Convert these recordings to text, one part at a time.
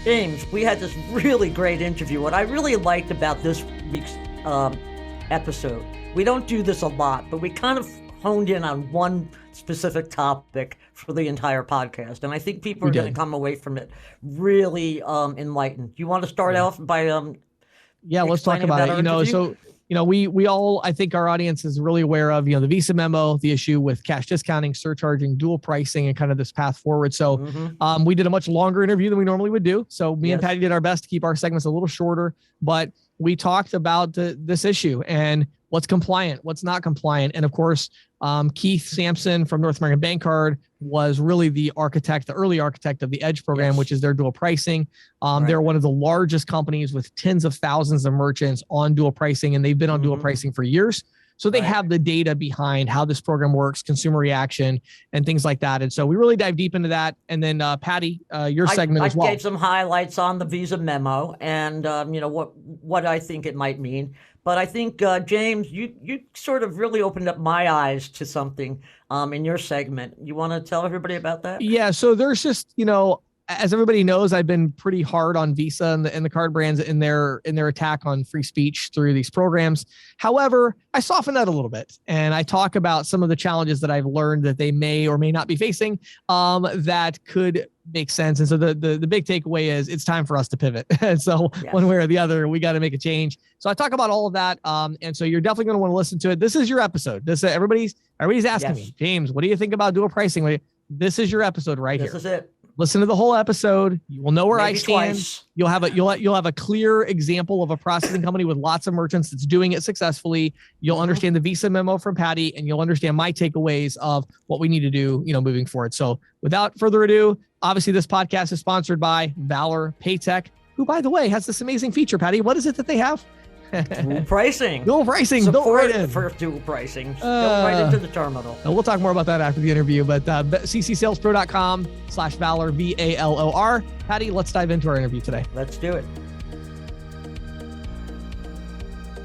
James, we had this really great interview. What I really liked about this week's episode, we don't do this a lot, but we kind of honed in on one specific topic for the entire podcast. And I think people are going to come away from it really enlightened. You want to start off by let's talk about it. We all, I think our audience is really aware of, the Visa memo, the issue with cash discounting, surcharging, dual pricing, and kind of this path forward. So we did a much longer interview than we normally would do. So me and Patty did our best to keep our segments a little shorter, but we talked about this issue and what's compliant, what's not compliant. And of course, Keith Sampson from North American Bank Card was really the early architect of the Edge program, which is their dual pricing. They're one of the largest companies with tens of thousands of merchants on dual pricing, and they've been on dual pricing for years. So they have the data behind how this program works, consumer reaction, and things like that. And so we really dive deep into that. And then Patty, your segment as well. I gave some highlights on the Visa memo and what I think it might mean. But I think, James, you sort of really opened up my eyes to something in your segment. You want to tell everybody about that? Yeah, so there's just, as everybody knows, I've been pretty hard on Visa and the card brands in their attack on free speech through these programs. However, I soften that a little bit, and I talk about some of the challenges that I've learned that they may or may not be facing that could make sense. And so the big takeaway is it's time for us to pivot. And so one way or the other, we got to make a change. So I talk about all of that. And so you're definitely going to want to listen to it. This is your episode. Everybody's asking me, James, what do you think about dual pricing? This is your episode right here. This is it. Listen to the whole episode. You will know where Maybe I stand. Twice. You'll have a clear example of a processing company with lots of merchants that's doing it successfully. You'll understand the Visa memo from Patty, and you'll understand my takeaways of what we need to do, moving forward. So without further ado, obviously this podcast is sponsored by Valor Paytech, who, by the way, has this amazing feature. Patty, what is it that they have? Dual pricing. Dual pricing. Support for dual pricing. Go right into the terminal. We'll talk more about that after the interview, but ccsalespro.com/Valor, VALOR. Patty, let's dive into our interview today. Let's do it.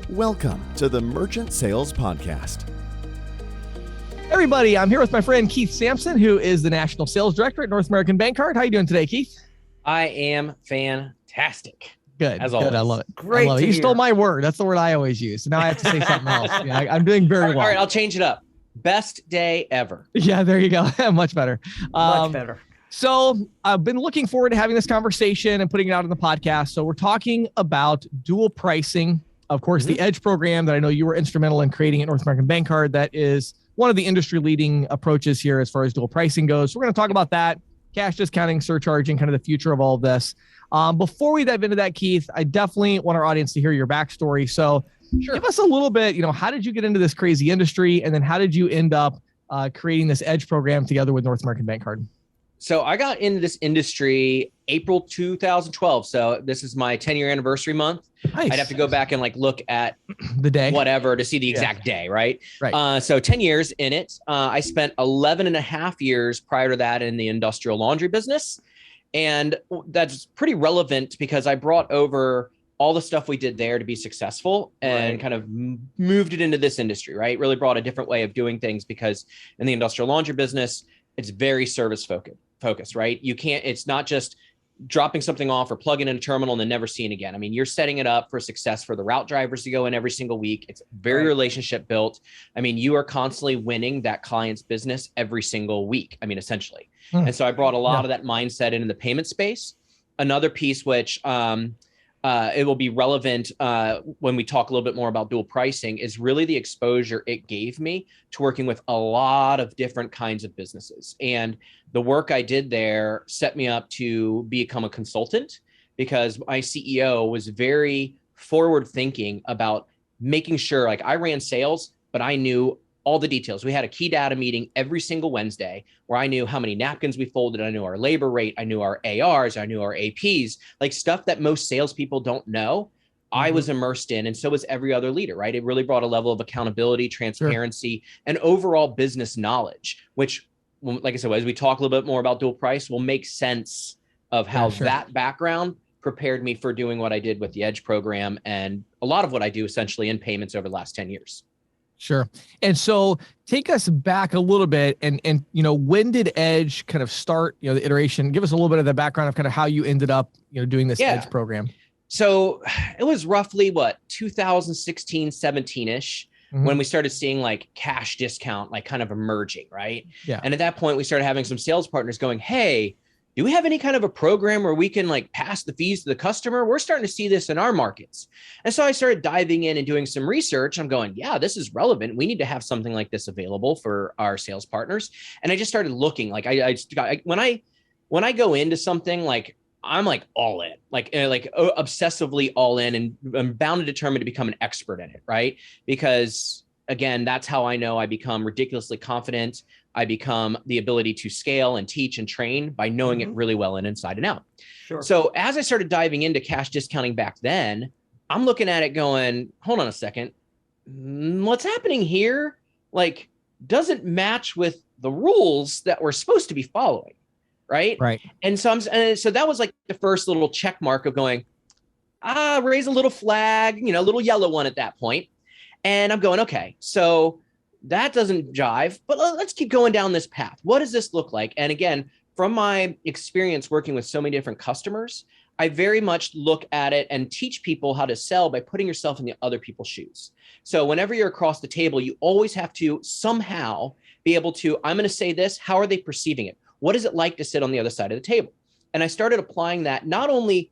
Welcome to the Merchant Sales Podcast. Everybody, I'm here with my friend Keith Sampson, who is the National Sales Director at North American Bank Card. How are you doing today, Keith? I am fantastic. Good. As always. Good. I love it. Great. I love it. You stole my word. That's the word I always use. So now I have to say something else. Yeah, I'm doing very well. All right, I'll change it up. Best day ever. Yeah, there you go. Much better. Much better. So I've been looking forward to having this conversation and putting it out on the podcast. So we're talking about dual pricing. Of course, the Edge program that I know you were instrumental in creating at North American Bank Card. That is one of the industry leading approaches here as far as dual pricing goes. So we're going to talk about that, cash discounting, surcharging, kind of the future of all of this. Before we dive into that, Keith, I definitely want our audience to hear your backstory. So give us a little bit, how did you get into this crazy industry? And then how did you end up creating this Edge program together with North American Bank Card? So I got into this industry April 2012. So this is my 10-year anniversary month. Nice. I'd have to go back and look at the day, whatever, to see the exact day. Right. Right. So 10 years in it. I spent 11 and a half years prior to that in the industrial laundry business. And that's pretty relevant because I brought over all the stuff we did there to be successful and kind of moved it into this industry, right? Really brought a different way of doing things because in the industrial laundry business, it's very service focused, right? It's not just dropping something off or plugging in a terminal and then never seeing again. I mean, you're setting it up for success for the route drivers to go in every single week. It's very relationship built. I mean, you are constantly winning that client's business every single week. I mean, essentially. And so I brought a lot of that mindset into the payment space. Another piece, which it will be relevant when we talk a little bit more about dual pricing, is really the exposure it gave me to working with a lot of different kinds of businesses. And the work I did there set me up to become a consultant because my CEO was very forward thinking about making sure, I ran sales, but I knew all the details. We had a key data meeting every single Wednesday where I knew how many napkins we folded. I knew our labor rate. I knew our ARs. I knew our APs, stuff that most salespeople don't know. I was immersed in, and so was every other leader, right? It really brought a level of accountability, transparency, and overall business knowledge, which, like I said, as we talk a little bit more about dual price, will make sense of how that background prepared me for doing what I did with the Edge program and a lot of what I do essentially in payments over the last 10 years. Sure. And so take us back a little bit and, when did Edge kind of start, the iteration? Give us a little bit of the background of kind of how you ended up, doing this Edge program. So it was roughly 2016, 17-ish when we started seeing like cash discount, like kind of emerging. Right. Yeah. And at that point we started having some sales partners going, hey, do we have any kind of a program where we can like pass the fees to the customer? We're starting to see this in our markets. And so I started diving in and doing some research. I'm going, yeah, this is relevant. We need to have something like this available for our sales partners. And I just started looking like when I go into something, like I'm like all in, like obsessively all in, and I'm bound and determined to become an expert in it. Right. Because again, that's how I know I become ridiculously confident. I become the ability to scale and teach and train by knowing it really well and inside and out. Sure. So as I started diving into cash discounting back then, I'm looking at it going, hold on a second. What's happening here? Like, doesn't match with the rules that we're supposed to be following. Right. Right. And so so that was like the first little check mark of going, raise a little flag, a little yellow one at that point. And I'm going, okay, so that doesn't jive, but let's keep going down this path. What does this look like? And again, from my experience working with so many different customers, I very much look at it and teach people how to sell by putting yourself in the other people's shoes. So whenever you're across the table, you always have to somehow be able to, I'm going to say this, how are they perceiving it? What is it like to sit on the other side of the table? And I started applying that not only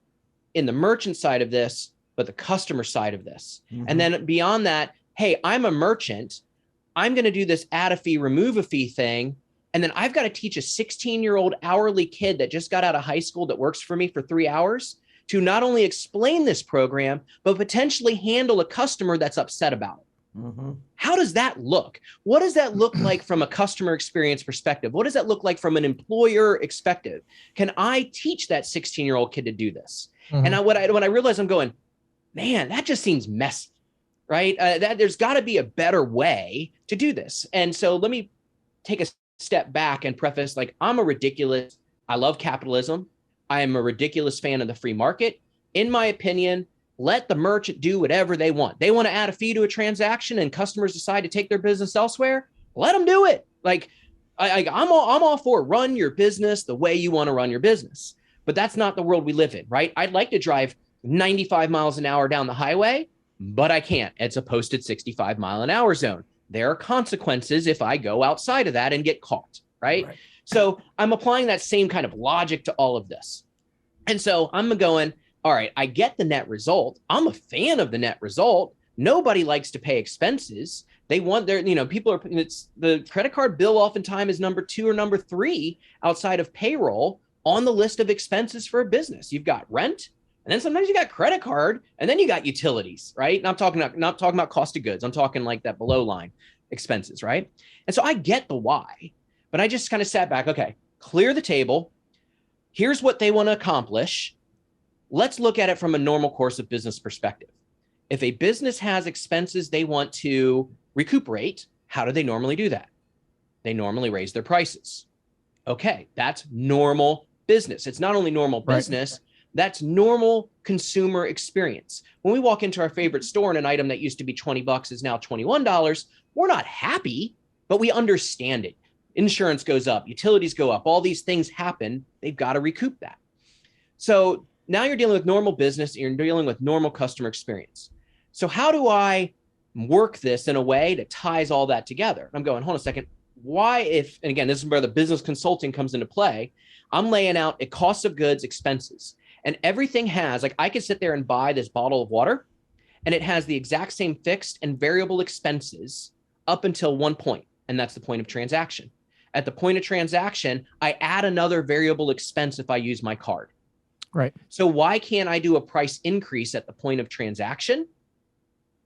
in the merchant side of this, but the customer side of this. And then beyond that, hey, I'm a merchant. I'm going to do this add a fee, remove a fee thing. And then I've got to teach a 16-year-old hourly kid that just got out of high school that works for me for 3 hours to not only explain this program, but potentially handle a customer that's upset about it. How does that look? What does that look like from a customer experience perspective? What does that look like from an employer perspective? Can I teach that 16-year-old kid to do this? And when I realized, I'm going, man, that just seems messy. Right? That there's got to be a better way to do this. And so let me take a step back and preface, like, I love capitalism. I am a ridiculous fan of the free market. In my opinion, let the merchant do whatever they want. They want to add a fee to a transaction and customers decide to take their business elsewhere. Let them do it. Like, I'm all for run your business the way you want to run your business. But that's not the world we live in, right? I'd like to drive 95 miles an hour down the highway, but I can't. It's a posted 65 mile an hour zone. There are consequences if I go outside of that and get caught, right? So I'm applying that same kind of logic to all of this. And so I'm going, all right, I get the net result. I'm a fan of the net result. Nobody likes to pay expenses. They want their, it's the credit card bill oftentimes is number 2 or number 3 outside of payroll on the list of expenses for a business. You've got rent, and then sometimes you got credit card, and then you got utilities, right? And I'm not talking about cost of goods. I'm talking like that below line expenses, right? And so I get the why, but I just kind of sat back. Okay, clear the table. Here's what they want to accomplish. Let's look at it from a normal course of business perspective. If a business has expenses they want to recuperate, how do they normally do that? They normally raise their prices. Okay, that's normal business. It's not only normal business, that's normal consumer experience. When we walk into our favorite store and an item that used to be $20 is now $21, we're not happy, but we understand it. Insurance goes up, utilities go up, all these things happen. They've got to recoup that. So now you're dealing with normal business, you're dealing with normal customer experience. So how do I work this in a way that ties all that together? I'm going, hold on a second. Why if, and again, this is where the business consulting comes into play. I'm laying out a cost of goods expenses, and everything has, like, I could sit there and buy this bottle of water and it has the exact same fixed and variable expenses up until one point. And that's the point of transaction. At the point of transaction, I add another variable expense if I use my card. Right. So why can't I do a price increase at the point of transaction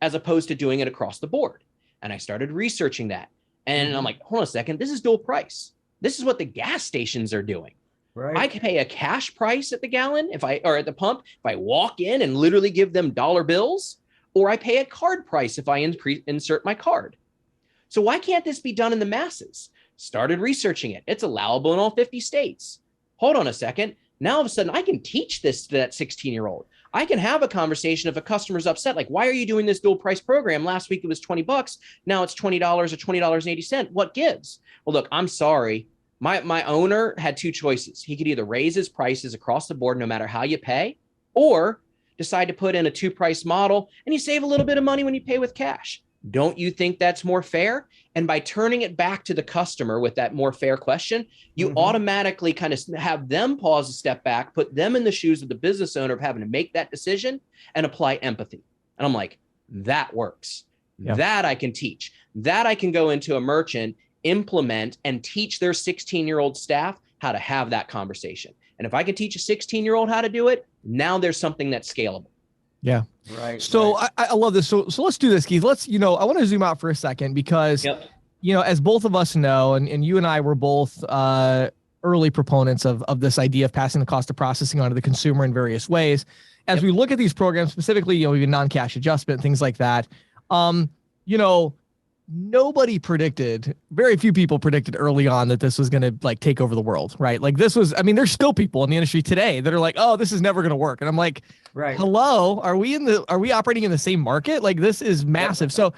as opposed to doing it across the board? And I started researching that. And I'm like, hold on a second, this is dual price. This is what the gas stations are doing. Right. I can pay a cash price at the gallon or at the pump if I walk in and literally give them dollar bills, or I pay a card price if I insert my card. So why can't this be done in the masses? Started researching it. It's allowable in all 50 states. Hold on a second. Now all of a sudden I can teach this to that 16-year-old. I can have a conversation if a customer's upset, like, why are you doing this dual price program? Last week it was $20. Now it's $20 or $20.80. What gives? Well, look, I'm sorry. My owner had two choices. He could either raise his prices across the board, no matter how you pay, or decide to put in a 2-price model and you save a little bit of money when you pay with cash. Don't you think that's more fair? And by turning it back to the customer with that more fair question, you automatically kind of have them pause a step back, put them in the shoes of the business owner of having to make that decision and apply empathy. And I'm like, that works. Yeah. That I can teach. That I can go into a merchant, implement, and teach their 16-year-old staff how to have that conversation. And if I can teach a 16-year-old how to do it, now there's something that's scalable. Yeah. Right. So right. I love this. So let's do this, Keith. Let's, I want to zoom out for a second because, as both of us know, and you and I were both early proponents of this idea of passing the cost of processing onto the consumer in various ways. As we look at these programs, specifically, even non-cash adjustment, things like that, nobody predicted, very few people predicted early on that this was going to take over the world, right? Like this was, there's still people in the industry today that are like, oh, this is never going to work. And I'm like, right. Hello, are we operating in the same market? Like this is massive. So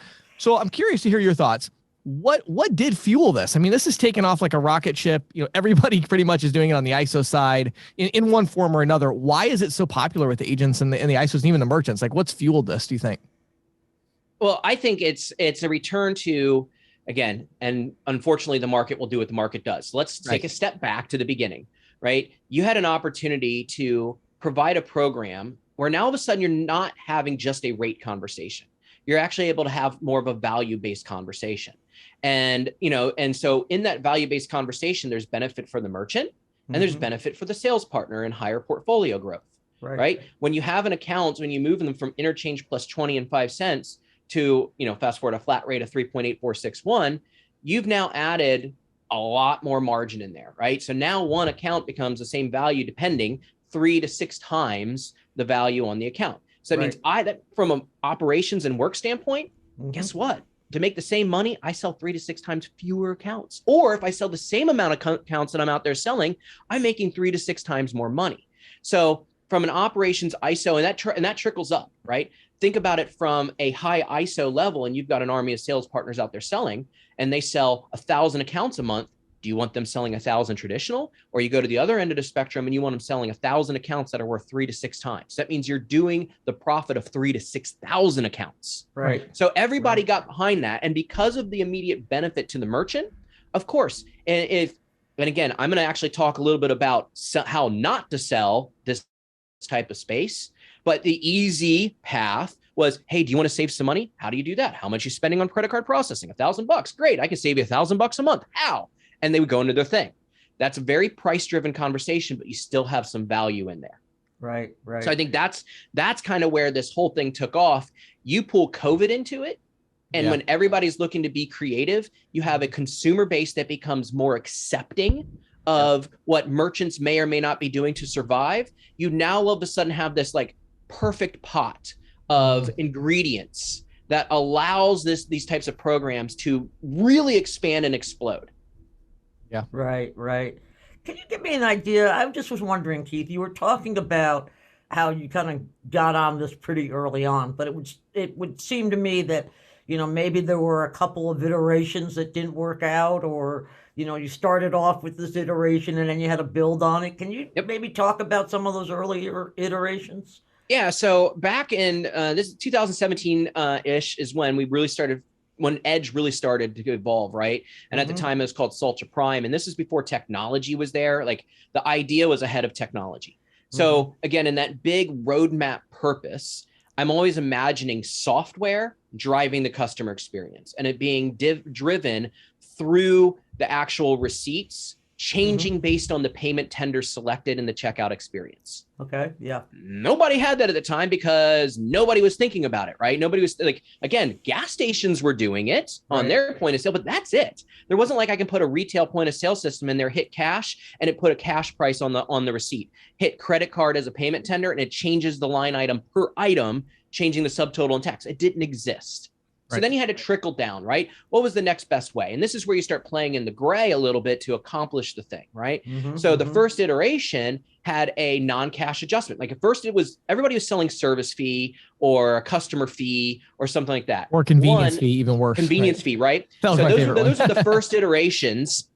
I'm curious to hear your thoughts. What did fuel this? This is taken off like a rocket ship. Everybody pretty much is doing it on the ISO side in one form or another. Why is it so popular with the agents and the ISOs and even the merchants? Like what's fueled this, do you think? Well, I think it's a return to, again, and unfortunately the market will do what the market does. So let's take a step back to the beginning, right? You had an opportunity to provide a program where now all of a sudden you're not having just a rate conversation. You're actually able to have more of a value-based conversation. And, and so in that value-based conversation, there's benefit for the merchant and there's benefit for the sales partner and higher portfolio growth, right? When you have an account, when you move them from interchange plus 20 and 5 cents to, fast forward a flat rate of 3.8461, you've now added a lot more margin in there, right? So now one account becomes the same value depending 3 to 6 times the value on the account. So that means that from an operations and work standpoint, guess what? To make the same money, I sell 3 to 6 times fewer accounts. Or if I sell the same amount of accounts that I'm out there selling, I'm making 3 to 6 times more money. So from an operations ISO, and that trickles up, right? Think about it from a high ISO level, and you've got an army of sales partners out there selling, and they sell 1,000 accounts a month. Do you want them selling 1,000 traditional, or you go to the other end of the spectrum and you want them selling 1,000 accounts that are worth 3 to 6 times? That means you're doing the profit of 3 to 6,000 accounts. Right. So everybody got behind that, and because of the immediate benefit to the merchant, of course. And again, I'm going to actually talk a little bit about how not to sell this type of space. But the easy path was, hey, do you want to save some money? How do you do that? How much are you spending on credit card processing? $1,000. Great. I can save you $1,000 a month. How? And they would go into their thing. That's a very price-driven conversation, but you still have some value in there. Right. So I think that's kind of where this whole thing took off. You pull COVID into it, and when everybody's looking to be creative, you have a consumer base that becomes more accepting of what merchants may or may not be doing to survive. You now all of a sudden have this perfect pot of ingredients that allows these types of programs to really expand and explode. Yeah. Right. Can you give me an idea? I just was wondering, Keith, you were talking about how you kind of got on this pretty early on, but it would seem to me that, maybe there were a couple of iterations that didn't work out, or, you started off with this iteration and then you had to build on it. Can you maybe talk about some of those earlier iterations? Yeah. So back in this 2017-ish is when we really started, when Edge really started to evolve, right? And at the time it was called Sultra Prime. And this is before technology was there. Like the idea was ahead of technology. So again, in that big roadmap purpose, I'm always imagining software driving the customer experience and it being driven through the actual receipts, changing based on the payment tender selected in the checkout experience. Okay. Yeah. Nobody had that at the time because nobody was thinking about it, right? Nobody was again, gas stations were doing it on their point of sale, but that's it. There wasn't like I can put a retail point of sale system in there, hit cash, and it put a cash price on the receipt, hit credit card as a payment tender, and it changes the line item per item, changing the subtotal and tax. It didn't exist. So then you had to trickle down, right? What was the next best way? And this is where you start playing in the gray a little bit to accomplish the thing, right? So the first iteration, had a non-cash adjustment. Like at first everybody was selling service fee or a customer fee or something like that. Or convenience fee, even worse. Convenience fee, right? That was my favorite those are the first iterations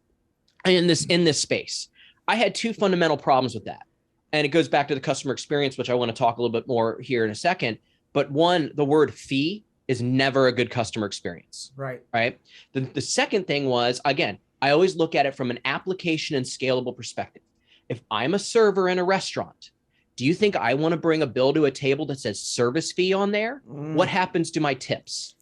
in this space. I had two fundamental problems with that. And it goes back to the customer experience, which I want to talk a little bit more here in a second. But one, the word fee is never a good customer experience. Right. Right. The second thing was, again, I always look at it from an application and scalable perspective. If I'm a server in a restaurant, do you think I want to bring a bill to a table that says service fee on there? What happens to my tips?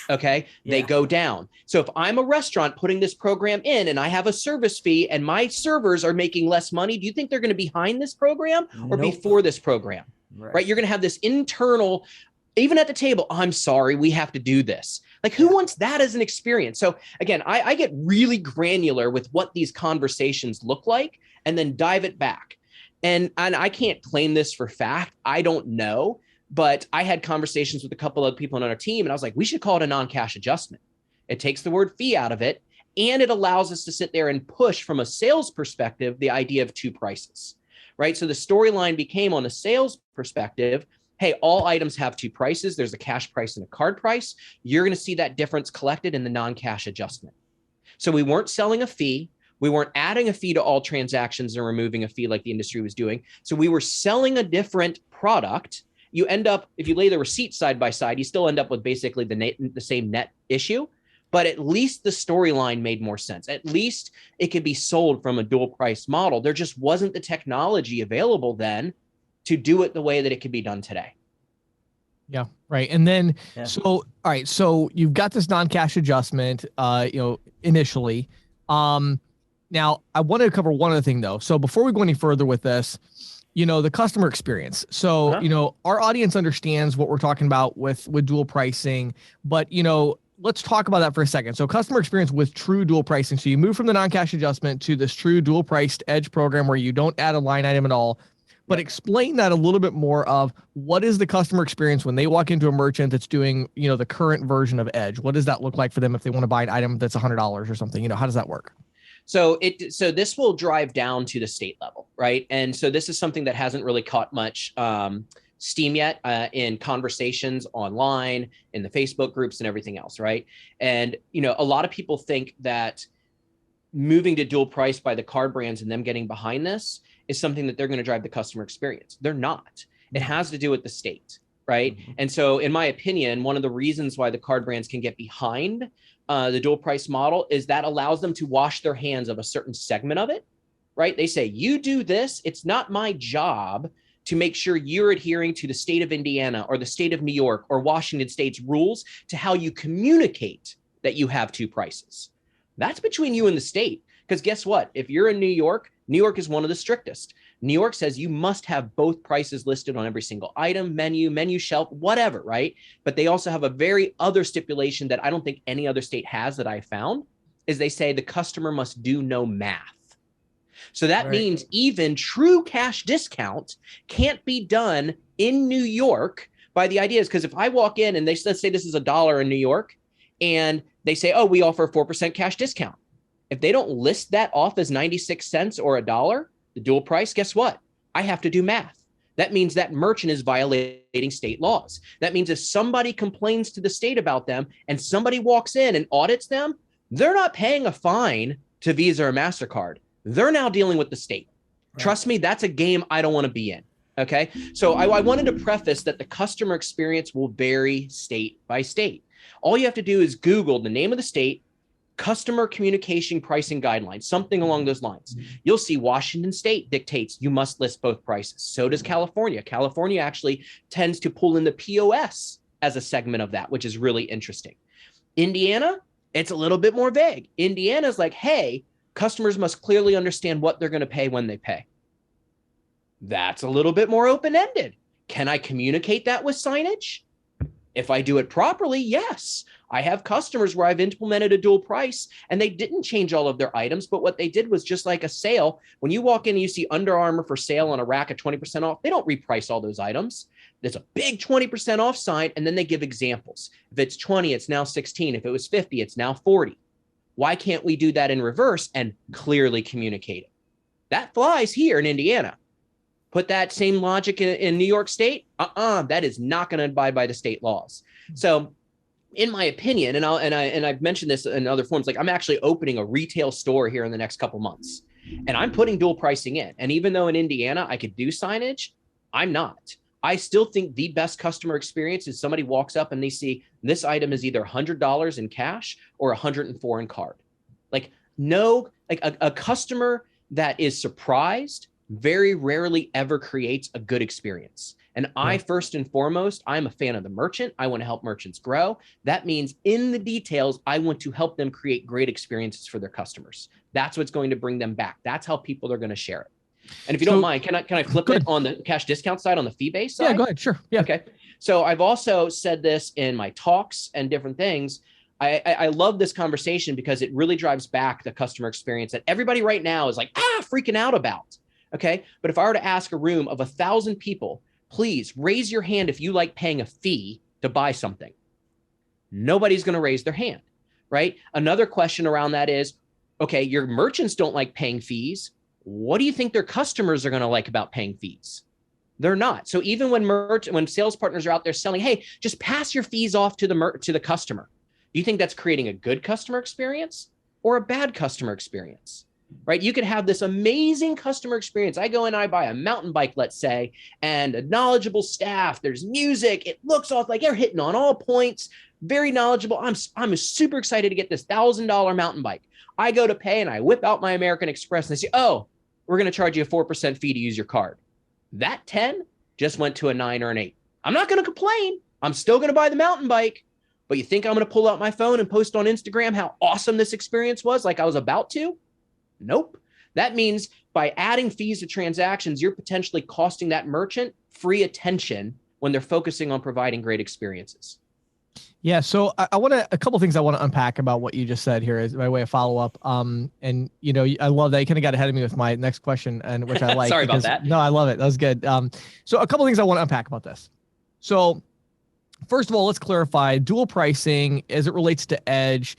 Okay. Yeah. They go down. So if I'm a restaurant putting this program in and I have a service fee and my servers are making less money, do you think they're going to be behind this program or before this program? Right. You're going to have this internal, even at the table, I'm sorry, we have to do this. Like who wants that as an experience? So again, I get really granular with what these conversations look like and then dive it back. And I can't claim this for fact. I don't know. But I had conversations with a couple of people on our team, and I was like, we should call it a non-cash adjustment. It takes the word fee out of it, and it allows us to sit there and push from a sales perspective the idea of two prices, right? So the storyline became on a sales perspective, hey, all items have two prices. There's a cash price and a card price. You're going to see that difference collected in the non-cash adjustment. So we weren't selling a fee. We weren't adding a fee to all transactions and removing a fee like the industry was doing. So we were selling a different product. You end up, if you lay the receipts side by side, you still end up with basically the same net issue, but at least the storyline made more sense. At least it could be sold from a dual price model. There just wasn't the technology available then to do it the way that it could be done today. Yeah. Right. And then, so, all right. So you've got this non-cash adjustment, initially. Now I want to cover one other thing though. So before we go any further with this, the customer experience. So, our audience understands what we're talking about with dual pricing, but, let's talk about that for a second. So customer experience with true dual pricing. So you move from the non-cash adjustment to this true dual priced edge program where you don't add a line item at all, but explain that a little bit more of what is the customer experience when they walk into a merchant that's doing, the current version of edge. What does that look like for them if they want to buy an item that's $100 or something? How does that work? So this will drive down to the state level, right? And so this is something that hasn't really caught much steam yet in conversations online, in the Facebook groups and everything else, right? And, a lot of people think that moving to dual price by the card brands and them getting behind this is something that they're going to drive the customer experience. They're not. It has to do with the state, right? And so in my opinion, one of the reasons why the card brands can get behind the dual price model is that allows them to wash their hands of a certain segment of it, right? They say, you do this, it's not my job to make sure you're adhering to the state of Indiana or the state of New York or Washington State's rules to how you communicate that you have two prices. That's between you and the state. Because guess what? If you're in New York is one of the strictest. New York says you must have both prices listed on every single item, menu shelf, whatever, right? But they also have a very other stipulation that I don't think any other state has that I found, is they say the customer must do no math. So that means even true cash discount can't be done in New York by the ideas. Because if I walk in and let's say this is $1 in New York, and they say, oh, we offer a 4% cash discount. If they don't list that off as 96 cents or $1, the dual price, guess what? I have to do math. That means that merchant is violating state laws. That means if somebody complains to the state about them and somebody walks in and audits them, they're not paying a fine to Visa or MasterCard. They're now dealing with the state. Trust me, that's a game I don't want to be in. Okay. So I wanted to preface that the customer experience will vary state by state. All you have to do is Google the name of the state, customer communication pricing guidelines, something along those lines. You'll see Washington State dictates you must list both prices. So does California. California actually tends to pull in the POS as a segment of that, which is really interesting. Indiana, it's a little bit more vague. Indiana's like, hey, customers must clearly understand what they're going to pay when they pay. That's a little bit more open-ended. Can I communicate that with signage? If I do it properly, yes. I have customers where I've implemented a dual price and they didn't change all of their items, but what they did was just like a sale. When you walk in and you see Under Armour for sale on a rack at 20% off, they don't reprice all those items. There's a big 20% off sign, and then they give examples. If it's 20, it's now 16. If it was 50, it's now 40. Why can't we do that in reverse and clearly communicate it? That flies here in Indiana. Put that same logic in New York State. That is not going to abide by the state laws. So in my opinion, and I've mentioned this in other forms, like I'm actually opening a retail store here in the next couple months, and I'm putting dual pricing in. And even though in Indiana I could do signage, I'm not. I still think the best customer experience is somebody walks up and they see this item is either $100 in cash or $104 in card. Like a customer that is surprised very rarely ever creates a good experience. And I, first and foremost, I'm a fan of the merchant. I want to help merchants grow. That means in the details, I want to help them create great experiences for their customers. That's what's going to bring them back. That's how people are going to share it. And if you don't mind, can I flip it on the cash discount side, on the fee-based side? Yeah, go ahead. Sure. Yeah. Okay. So I've also said this in my talks and different things. I love this conversation because it really drives back the customer experience that everybody right now is like, freaking out about. Okay. But if I were to ask a room of 1,000 people, please raise your hand if you like paying a fee to buy something. Nobody's going to raise their hand, right? Another question around that is, okay, your merchants don't like paying fees. What do you think their customers are going to like about paying fees? They're not. So even when sales partners are out there selling, hey, just pass your fees off to the customer. Do you think that's creating a good customer experience or a bad customer experience? Right? You could have this amazing customer experience. I go in, I buy a mountain bike, let's say, and a knowledgeable staff. There's music. It looks off like they're hitting on all points. Very knowledgeable. I'm super excited to get this $1,000 mountain bike. I go to pay and I whip out my American Express and they say, oh, we're going to charge you a 4% fee to use your card. That 10 just went to a 9 or an 8. I'm not going to complain. I'm still going to buy the mountain bike. But you think I'm going to pull out my phone and post on Instagram how awesome this experience was like I was about to? Nope. That means by adding fees to transactions, you're potentially costing that merchant free attention when they're focusing on providing great experiences. Yeah. So I want a couple of things I want to unpack about what you just said here as my way of follow up. And I love that you kind of got ahead of me with my next question, and which I like. Sorry about that. No, I love it. That was good. So a couple of things I want to unpack about this. So first of all, let's clarify dual pricing as it relates to Edge.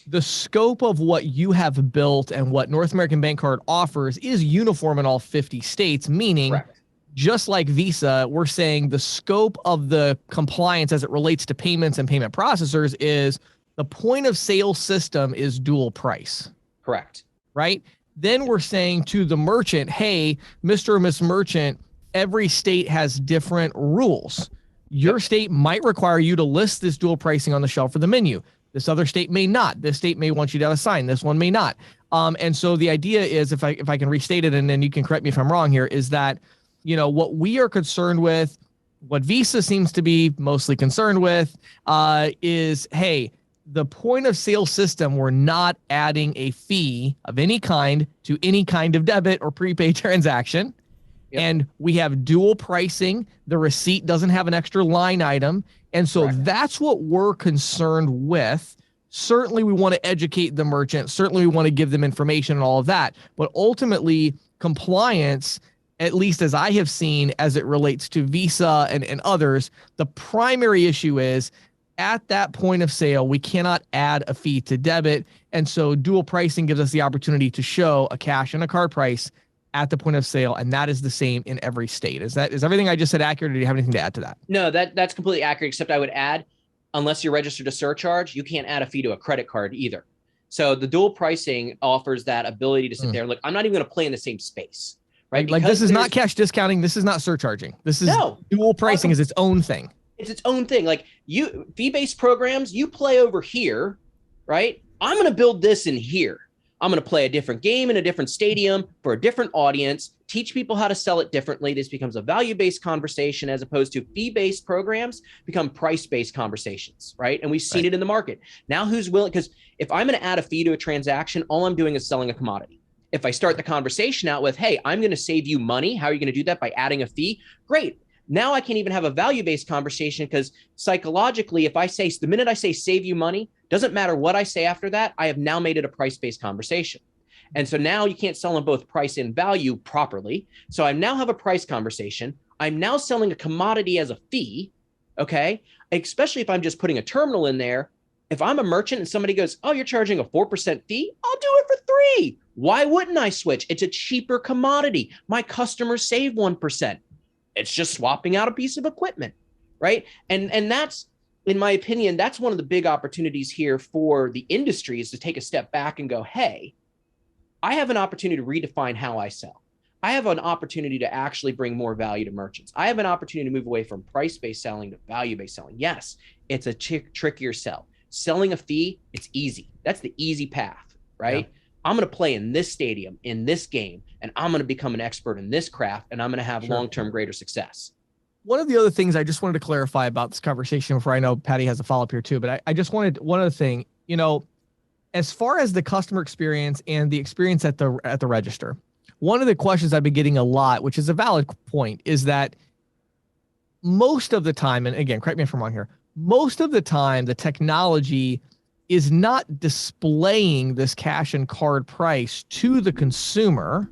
The scope of what you have built and what North American Bank Card offers is uniform in all 50 states, meaning Correct. Just like Visa, we're saying the scope of the compliance as it relates to payments and payment processors is the point of sale system is dual price. Correct. Right? Then we're saying to the merchant, hey, Mr. or Miss Merchant, every state has different rules. Your state might require you to list this dual pricing on the shelf or the menu. This other state may not. This state may want you to have a sign. This one may not. And so the idea is, if I can restate it, and then you can correct me if I'm wrong here, is that, what we are concerned with, what Visa seems to be mostly concerned with, is, hey, the point of sale system, we're not adding a fee of any kind to any kind of debit or prepaid transaction. Yep. And we have dual pricing. The receipt doesn't have an extra line item. And so Correct. That's what we're concerned with. Certainly, we want to educate the merchant. Certainly, we want to give them information and all of that. But ultimately, compliance, at least as I have seen as it relates to Visa and others, the primary issue is at that point of sale, we cannot add a fee to debit. And so dual pricing gives us the opportunity to show a cash and a card price at the point of sale, and that is the same in every state. Is everything I just said accurate, or do you have anything to add to that? No, that's completely accurate, except I would add, unless you're registered to Surcharge, you can't add a fee to a credit card either. So the dual pricing offers that ability to sit there and look, I'm not even going to play in the same space, right? Like this is not cash discounting. This is not surcharging. This is dual pricing is its own thing. It's its own thing. Like fee-based programs, you play over here, right? I'm going to build this in here. I'm going to play a different game in a different stadium for a different audience, teach people how to sell it differently. This becomes a value-based conversation as opposed to fee-based programs become price-based conversations, right? And we've seen it in the market. Now who's willing? Because if I'm going to add a fee to a transaction, all I'm doing is selling a commodity. If I start the conversation out with, hey, I'm going to save you money. How are you going to do that? By adding a fee? Great. Now I can even have a value-based conversation because psychologically, the minute I say save you money, doesn't matter what I say after that, I have now made it a price-based conversation. And so now you can't sell on both price and value properly. So I now have a price conversation. I'm now selling a commodity as a fee, okay? Especially if I'm just putting a terminal in there. If I'm a merchant and somebody goes, oh, you're charging a 4% fee, I'll do it for 3. Why wouldn't I switch? It's a cheaper commodity. My customers save 1%. It's just swapping out a piece of equipment, right? And that's, in my opinion, that's one of the big opportunities here for the industry, is to take a step back and go, hey, I have an opportunity to redefine how I sell. I have an opportunity to actually bring more value to merchants. I have an opportunity to move away from price-based selling to value-based selling. Yes, it's a trickier sell. Selling a fee, it's easy. That's the easy path, right? Yeah. I'm going to play in this stadium, in this game, and I'm going to become an expert in this craft, and I'm going to have long-term greater success. One of the other things I just wanted to clarify about this conversation before, I know Patty has a follow-up here too, but I just wanted one other thing, as far as the customer experience and the experience at the register, one of the questions I've been getting a lot, which is a valid point, is that most of the time, and again, correct me if I'm wrong here, most of the time the technology is not displaying this cash and card price to the consumer.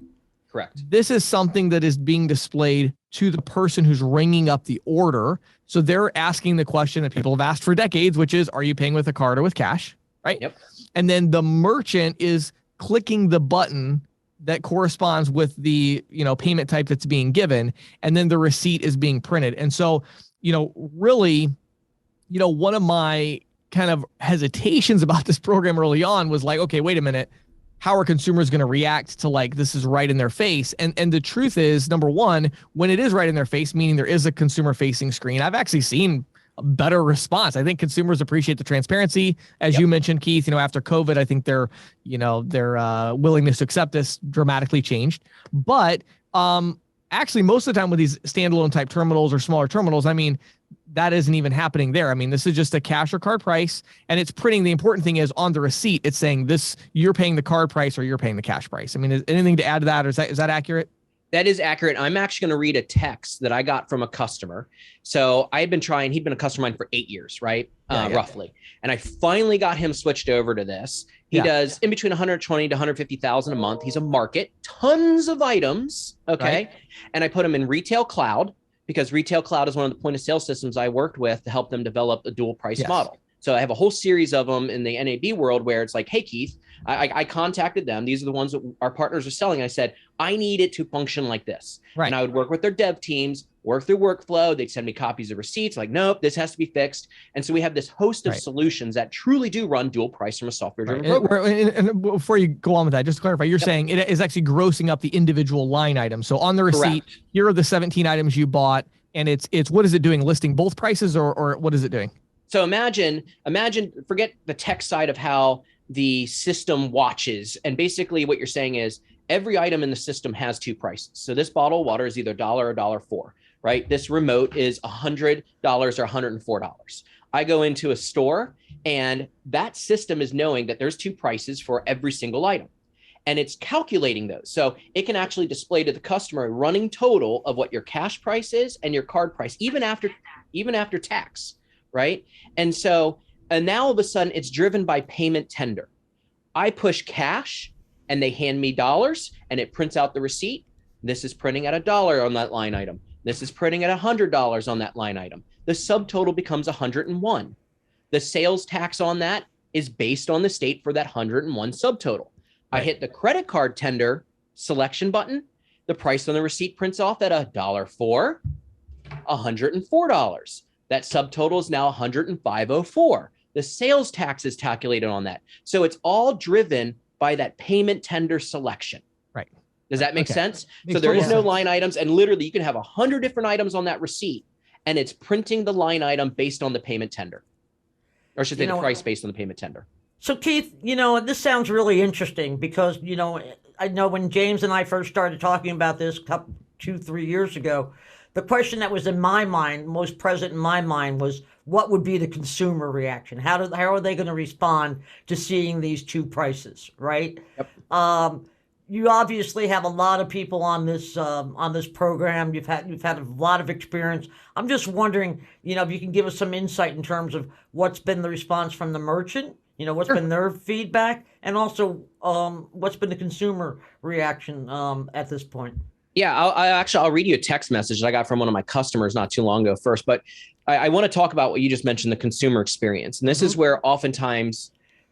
Correct. This is something that is being displayed to the person who's ringing up the order. So they're asking the question that people have asked for decades, which is, are you paying with a card or with cash? Right. Yep. And then the merchant is clicking the button that corresponds with the, payment type that's being given. And then the receipt is being printed. And so, really, one of my kind of hesitations about this program early on was like, okay, wait a minute. How are consumers going to react to like, this is right in their face? And the truth is, number one, when it is right in their face, meaning there is a consumer facing screen, I've actually seen a better response. I think consumers appreciate the transparency. As you mentioned, Keith, after COVID, I think their willingness to accept this dramatically changed. But actually, most of the time with these standalone type terminals or smaller terminals, that isn't even happening there. This is just a cash or card price, and it's printing. The important thing is on the receipt, it's saying this, you're paying the card price or you're paying the cash price. Is anything to add to that, or is that accurate? That is accurate. I'm actually going to read a text that I got from a customer. So he'd been a customer of mine for 8 years, right? Roughly. And I finally got him switched over to this. He does in between 120 to 150,000 a month. He's a market, tons of items. Okay. Right. And I put him in Retail Cloud, because Retail Cloud is one of the point of sale systems I worked with to help them develop a dual price model. So I have a whole series of them in the NAB world where it's like, hey, Keith, I contacted them. These are the ones that our partners are selling. I said, I need it to function like this. Right. And I would work with their dev teams, work through workflow. They'd send me copies of receipts like, nope, this has to be fixed. And so we have this host of solutions that truly do run dual price from a software-driven program. And before you go on with that, just to clarify, you're saying it is actually grossing up the individual line items. So on the receipt, here are the 17 items you bought. And it's what is it doing? Listing both prices or what is it doing? So imagine, forget the tech side of how the system watches. And basically what you're saying is every item in the system has 2 prices. So this bottle of water is either $1 or $1.04, right? This remote is $100 or $104. I go into a store and that system is knowing that there's 2 prices for every single item. And it's calculating those. So it can actually display to the customer a running total of what your cash price is and your card price, even after tax, right? And now all of a sudden it's driven by payment tender. I push cash and they hand me dollars and it prints out the receipt. This is printing at $1 on that line item. This is printing at $100 on that line item. The subtotal becomes 101. The sales tax on that is based on the state for that 101 subtotal. I hit the credit card tender selection button. The price on the receipt prints off at $1.04, $104. That subtotal is now $105.04. The sales tax is calculated on that. So it's all driven by that payment tender selection. Right. Does that make sense? So there is no line items, and literally you can have 100 different items on that receipt, and it's printing the line item based on the payment tender, or should say the price based on the payment tender. So Keith, this sounds really interesting because, I know when James and I first started talking about this 2-3 years ago, the question that was in my mind, most present in my mind, was what would be the consumer reaction? How are they going to respond to seeing these 2 prices, right? Yep. You obviously have a lot of people on this program. You've had a lot of experience. I'm just wondering, if you can give us some insight in terms of what's been the response from the merchant. What's been their feedback, and also what's been the consumer reaction at this point? Yeah, I'll read you a text message that I got from one of my customers not too long ago first, but I want to talk about what you just mentioned, the consumer experience. And this is where oftentimes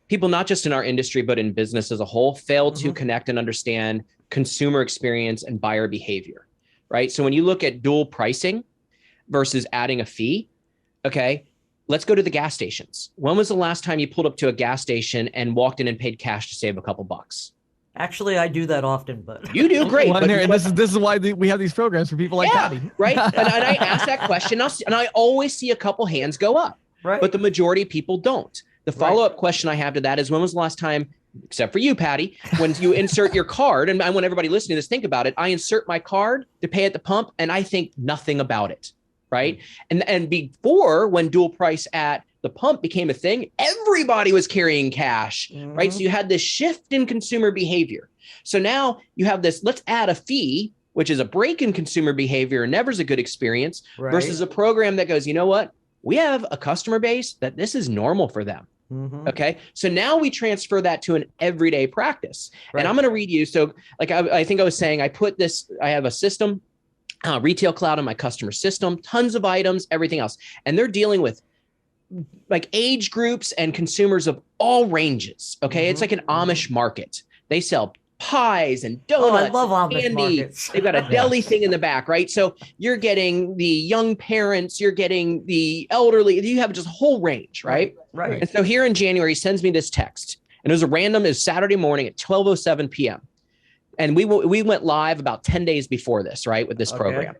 people, not just in our industry, but in business as a whole, fail to connect and understand consumer experience and buyer behavior, right? So when you look at dual pricing versus adding a fee, okay, let's go to the gas stations. When was the last time you pulled up to a gas station and walked in and paid cash to save a couple bucks? Actually, I do that often, but you do great. Well, and this is why we have these programs for people like Patty, right? And I ask that question, and I always see a couple hands go up, right? But the majority of people don't. The follow-up question I have to that is, when was the last time, except for you, Patty, when you insert your card, and I want everybody listening to this think about it, I insert my card to pay at the pump, and I think nothing about it, right? And before, when dual price at the pump became a thing, everybody was carrying cash, right? So you had this shift in consumer behavior. So now you have this, let's add a fee, which is a break in consumer behavior and never's a good experience, versus a program that goes, you know what? We have a customer base that this is normal for them. Okay. So now we transfer that to an everyday practice. And I'm going to read you. So like I think I was saying, I have a system, Retail Cloud in my customer system, tons of items, everything else. And they're dealing with like age groups and consumers of all ranges. Okay. It's like an Amish market. They sell pies and donuts. I love Amish candy. markets. They've got a deli thing in the back, right? So you're getting the young parents, you're getting the elderly. You have just a whole range, right? Right. And so here in January, he sends me this text, and it was Saturday morning at 12:07 p.m. And we went live about 10 days before this, right, with this program.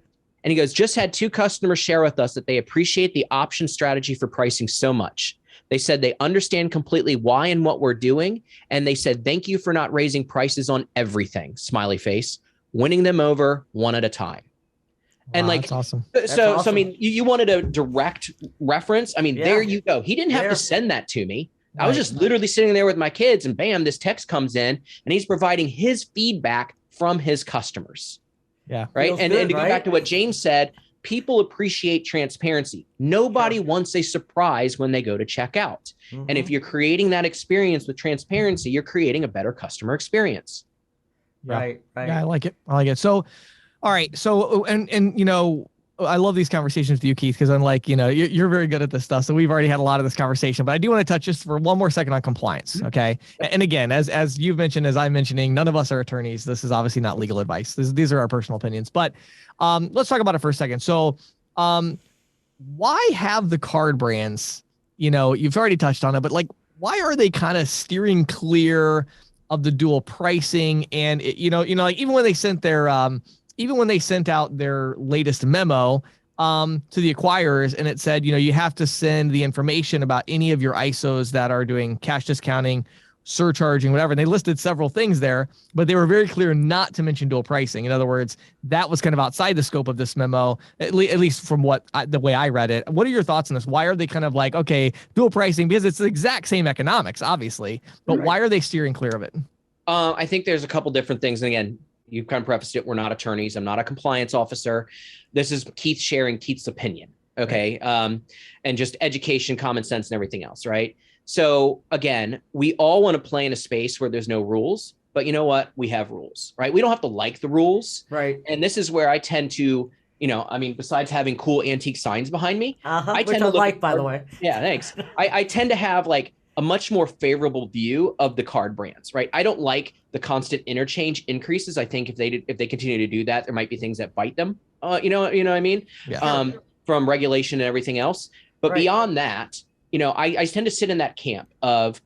And he goes, just had 2 customers share with us that they appreciate the option strategy for pricing so much. They said they understand completely why and what we're doing. And they said, thank you for not raising prices on everything, smiley face, winning them over one at a time. And wow, like, that's awesome. So I mean, you wanted a direct reference. I mean, there you go. He didn't have to send that to me. I was just literally sitting there with my kids, and bam, this text comes in, and he's providing his feedback from his customers. Yeah. Right. And to go back to what James said, people appreciate transparency. Nobody wants a surprise when they go to check out. And if you're creating that experience with transparency, you're creating a better customer experience. Right. Yeah, I like it. So, all right. So, and you know, I love these conversations with you, Keith, because unlike, you know, you're very good at this stuff. So we've already had a lot of this conversation, but I do want to touch just for one more second on compliance. Okay. And again, as you've mentioned, as I'm mentioning, none of us are attorneys. This is obviously not legal advice. These are our personal opinions, but let's talk about it for a second. So why have the card brands, you know, you've already touched on it, but like, why are they kind of steering clear of the dual pricing? And like even when they sent out their latest memo to the acquirers, and it said, you know, you have to send the information about any of your ISOs that are doing cash discounting, surcharging, whatever. And they listed several things there, but they were very clear not to mention dual pricing. In other words, that was kind of outside the scope of this memo, at least from the way I read it. What are your thoughts on this? Why are they kind of like, okay, dual pricing, because it's the exact same economics, obviously, but why are they steering clear of it? I think there's a couple different things. And again, you kind of prefaced it. We're not attorneys. I'm not a compliance officer. This is Keith sharing Keith's opinion. Okay. And just education, common sense, and everything else. Right. So again, we all want to play in a space where there's no rules, but you know what? We have rules, right? We don't have to like the rules. Right. And this is where I tend to, you know, I mean, besides having cool antique signs behind me, I tend to like, by the way. Yeah. Thanks. I tend to have like a much more favorable view of the card brands, right? I don't like the constant interchange increases. I think if they continue to do that, there might be things that bite them. You know what I mean? Yeah. From regulation and everything else. But beyond that, you know, I tend to sit in that camp of,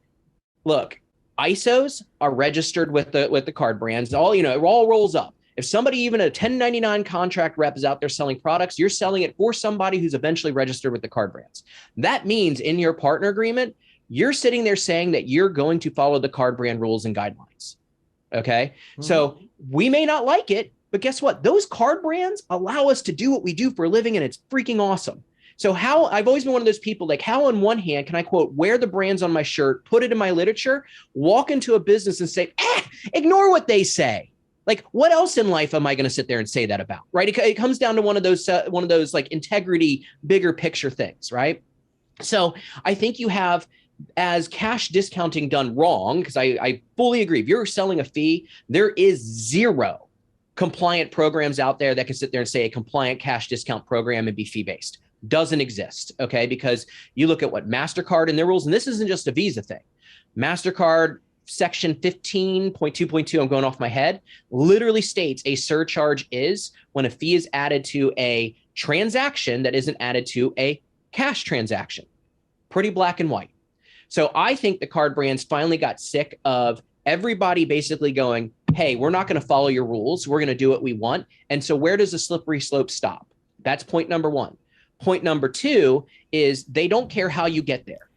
look, ISOs are registered with the card brands. All, you know, it all rolls up. If somebody, even a 1099 contract rep, is out there selling products, you're selling it for somebody who's eventually registered with the card brands. That means in your partner agreement, you're sitting there saying that you're going to follow the card brand rules and guidelines. Okay. So we may not like it, but guess what? Those card brands allow us to do what we do for a living, and it's freaking awesome. So I've always been one of those people, like, how on one hand can I, quote, wear the brands on my shirt, put it in my literature, walk into a business and say, ignore what they say. Like, what else in life am I going to sit there and say that about? Right. It comes down to one of those like integrity, bigger picture things. Right. So I think you have, as cash discounting done wrong, because I fully agree. If you're selling a fee, there is zero compliant programs out there that can sit there and say a compliant cash discount program and be fee-based. Doesn't exist. Okay. Because you look at what MasterCard and their rules, and this isn't just a Visa thing. MasterCard section 15.2.2, I'm going off my head, literally states a surcharge is when a fee is added to a transaction that isn't added to a cash transaction. Pretty black and white. So I think the card brands finally got sick of everybody basically going, hey, we're not going to follow your rules. We're going to do what we want. And so where does the slippery slope stop? That's point number one. Point number two is they don't care how you get there.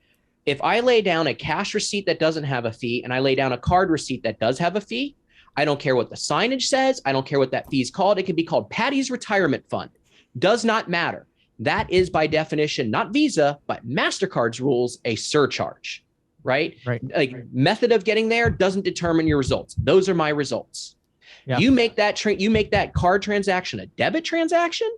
If I lay down a cash receipt that doesn't have a fee and I lay down a card receipt that does have a fee, I don't care what the signage says. I don't care what that fee is called. It could be called Patty's Retirement Fund. Does not matter. That is by definition, not Visa, but MasterCard's rules, a surcharge, right? Like method of getting there doesn't determine your results. Those are my results. Yeah. You make that card transaction a debit transaction.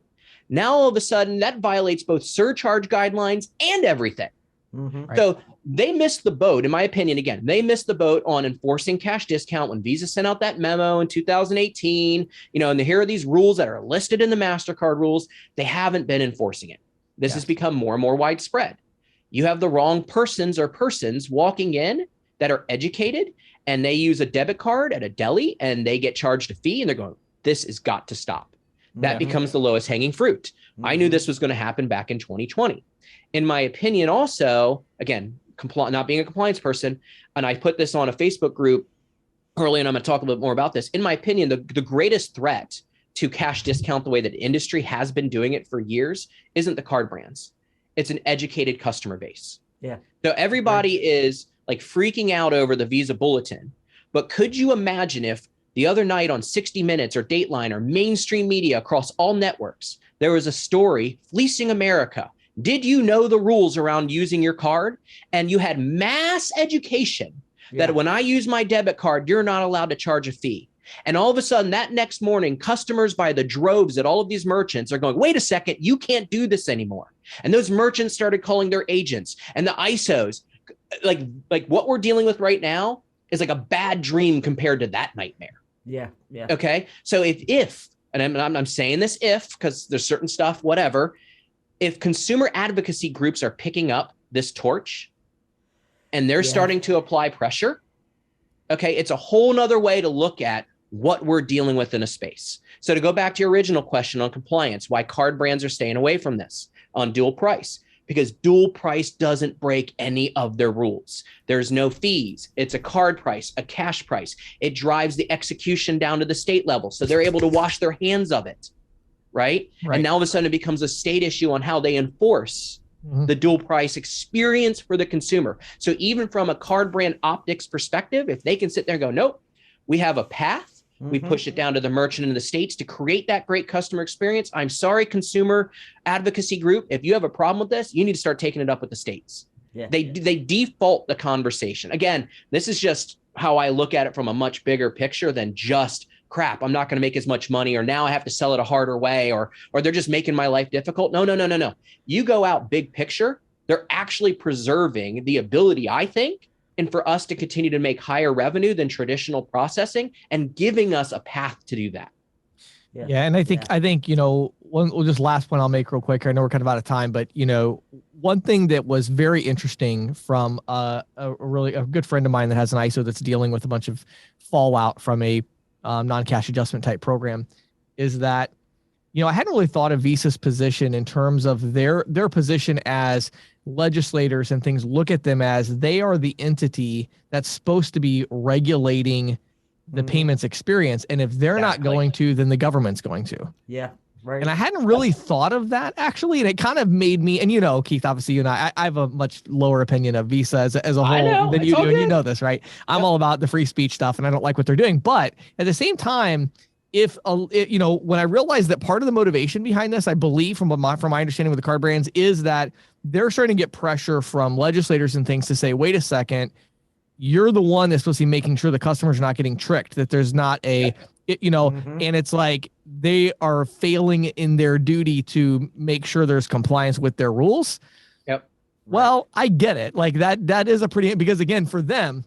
Now, all of a sudden that violates both surcharge guidelines and everything. Mm-hmm. So they missed the boat, in my opinion. Again, they missed the boat on enforcing cash discount when Visa sent out that memo in 2018, and here are these rules that are listed in the MasterCard rules. They haven't been enforcing it. This has become more and more widespread. You have the wrong persons walking in that are educated and they use a debit card at a deli and they get charged a fee and they're going, this has got to stop. That becomes the lowest hanging fruit. Mm-hmm. I knew this was going to happen back in 2020. In my opinion, also, again, not being a compliance person, and I put this on a Facebook group early, and I'm going to talk a little bit more about this. In my opinion, the greatest threat to cash discount the way that industry has been doing it for years isn't the card brands. It's an educated customer base. Yeah. So everybody is like freaking out over the Visa bulletin. But could you imagine if the other night on 60 Minutes or Dateline or mainstream media across all networks, there was a story fleecing America? Did you know the rules around using your card? And you had mass education that when I use my debit card, you're not allowed to charge a fee. And all of a sudden that next morning, customers by the droves at all of these merchants are going, wait a second, you can't do this anymore. And those merchants started calling their agents and the ISOs. Like what we're dealing with right now is like a bad dream compared to that nightmare. Yeah. Yeah. Okay. So if and I'm saying this because there's certain stuff, whatever. If consumer advocacy groups are picking up this torch and they're starting to apply pressure, okay, it's a whole nother way to look at what we're dealing with in a space. So to go back to your original question on compliance, why card brands are staying away from this on dual price, because dual price doesn't break any of their rules. There's no fees. It's a card price, a cash price. It drives the execution down to the state level. So they're able to wash their hands of it. Right. And now all of a sudden it becomes a state issue on how they enforce the dual price experience for the consumer. So even from a card brand optics perspective, if they can sit there and go, nope, we have a path, we push it down to the merchant in the states to create that great customer experience. I'm sorry, consumer advocacy group, if you have a problem with this, you need to start taking it up with the states. They default the conversation. Again, this is just how I look at it from a much bigger picture than just crap, I'm not going to make as much money, or now I have to sell it a harder way, or they're just making my life difficult. No. You go out big picture, they're actually preserving the ability, I think, and for us to continue to make higher revenue than traditional processing and giving us a path to do that. Yeah. And I think, just last point I'll make real quick. I know we're kind of out of time, but one thing that was very interesting from a good friend of mine that has an ISO that's dealing with a bunch of fallout from a non-cash adjustment type program is that, I hadn't really thought of Visa's position in terms of their position as legislators and things look at them as they are the entity that's supposed to be regulating the payments experience. And if they're not going to, then the government's going to. Yeah. Right. And I hadn't really thought of that actually. And it kind of made me, and Keith, obviously you and I have a much lower opinion of Visa as a whole than you do. And you know this, right? I'm all about the free speech stuff and I don't like what they're doing. But at the same time, when I realized that part of the motivation behind this, I believe from my understanding with the card brands is that they're starting to get pressure from legislators and things to say, wait a second, you're the one that's supposed to be making sure the customers are not getting tricked, that there's not and it's like they are failing in their duty to make sure there's compliance with their rules. Yep. Well, I get it. Like that is a pretty, because again, for them,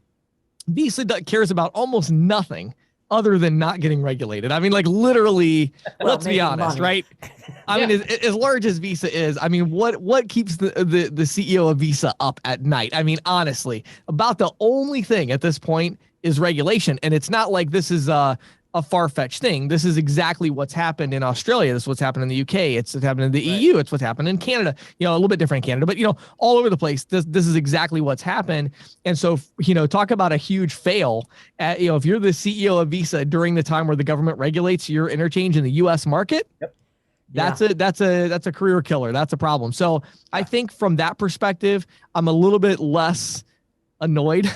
Visa cares about almost nothing other than not getting regulated. I mean, like literally, Well, let's be honest, money. right? I mean, as large as Visa is, I mean, what keeps the CEO of Visa up at night? I mean, honestly, about the only thing at this point is regulation. And it's not like this is a far-fetched thing. This is exactly what's happened in Australia. This is what's happened in the UK. It's what's happened in the EU. It's what's happened in Canada, a little bit different in Canada, but all over the place. This is exactly what's happened. And so, talk about a huge fail at, if you're the CEO of Visa during the time where the government regulates your interchange in the US market, Yep. That's a career killer. That's a problem. So I think from that perspective, I'm a little bit less annoyed,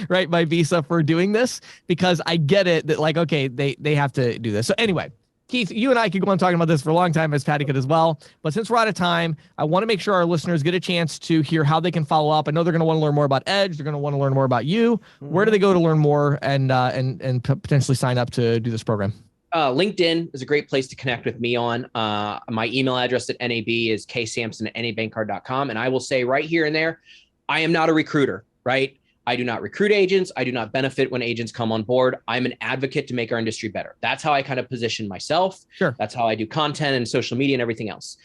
right, by Visa for doing this, because I get it that like, okay, they have to do this. So anyway, Keith, you and I could go on talking about this for a long time, as Patty could as well. But since we're out of time, I want to make sure our listeners get a chance to hear how they can follow up. I know they're going to want to learn more about Edge. They're going to want to learn more about you. Where do they go to learn more and potentially sign up to do this program? LinkedIn is a great place to connect with me on. My email address at NAB is ksampson@nabankcard.com. And I will say right here and there, I am not a recruiter, right? I do not recruit agents. I do not benefit when agents come on board. I'm an advocate to make our industry better. That's how I kind of position myself. Sure. That's how I do content and social media and everything else.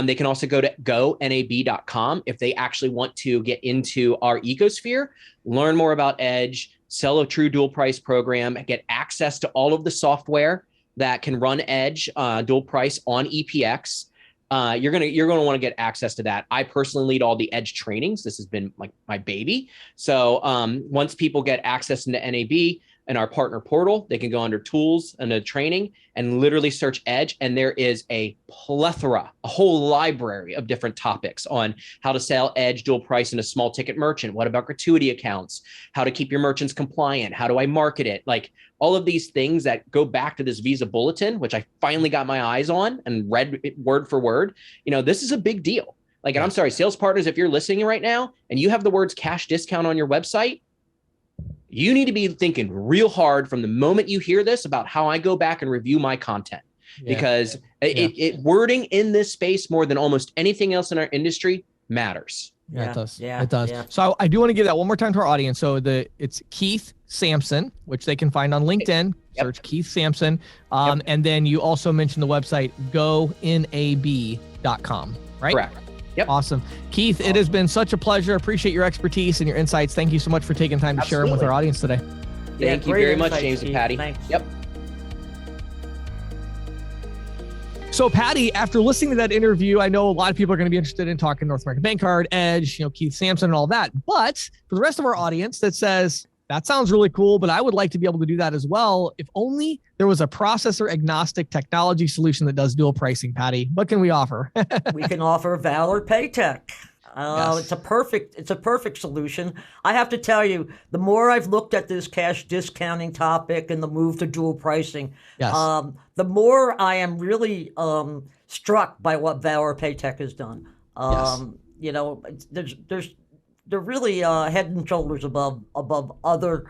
They can also go to gonab.com if they actually want to get into our ecosphere, learn more about Edge, sell a true dual price program, get access to all of the software that can run Edge dual price on EPX. You're gonna want to get access to that. I personally lead all the Edge trainings. This has been like my baby. So once people get access into NAB and our partner portal, they can go under tools and the training and literally search Edge. And there is a plethora, a whole library of different topics on how to sell Edge dual price in a small ticket merchant. What about gratuity accounts? How to keep your merchants compliant? How do I market it? Like all of these things that go back to this Visa bulletin, which I finally got my eyes on and read it word for word. This is a big deal. Like, and I'm sorry, sales partners, if you're listening right now and you have the words cash discount on your website, you need to be thinking real hard from the moment you hear this about how I go back and review my content, because it wording in this space more than almost anything else in our industry matters. Yeah, it does. Yeah, it does. yeah. So I do want to give that one more time to our audience. So it's Keith Sampson, which they can find on LinkedIn. Yep. Search Keith Sampson. And then you also mentioned the website gonab.com, right? Correct. Yep. Awesome. Keith, it has been such a pleasure. Appreciate your expertise and your insights. Thank you so much for taking time to share them with our audience today. Thank you great very much, insights, James and Patty. Thanks. Yep. So Patty, after listening to that interview, I know a lot of people are going to be interested in talking North American Bank Card, Edge, Keith Sampson and all that. But for the rest of our audience that says, that sounds really cool, but I would like to be able to do that as well. If only there was a processor agnostic technology solution that does dual pricing, Patty, what can we offer? We can offer Valor Paytech. Yes. It's a perfect solution. I have to tell you, the more I've looked at this cash discounting topic and the move to dual pricing, Yes. the more I am really struck by what Valor Paytech has done. They're really head and shoulders above other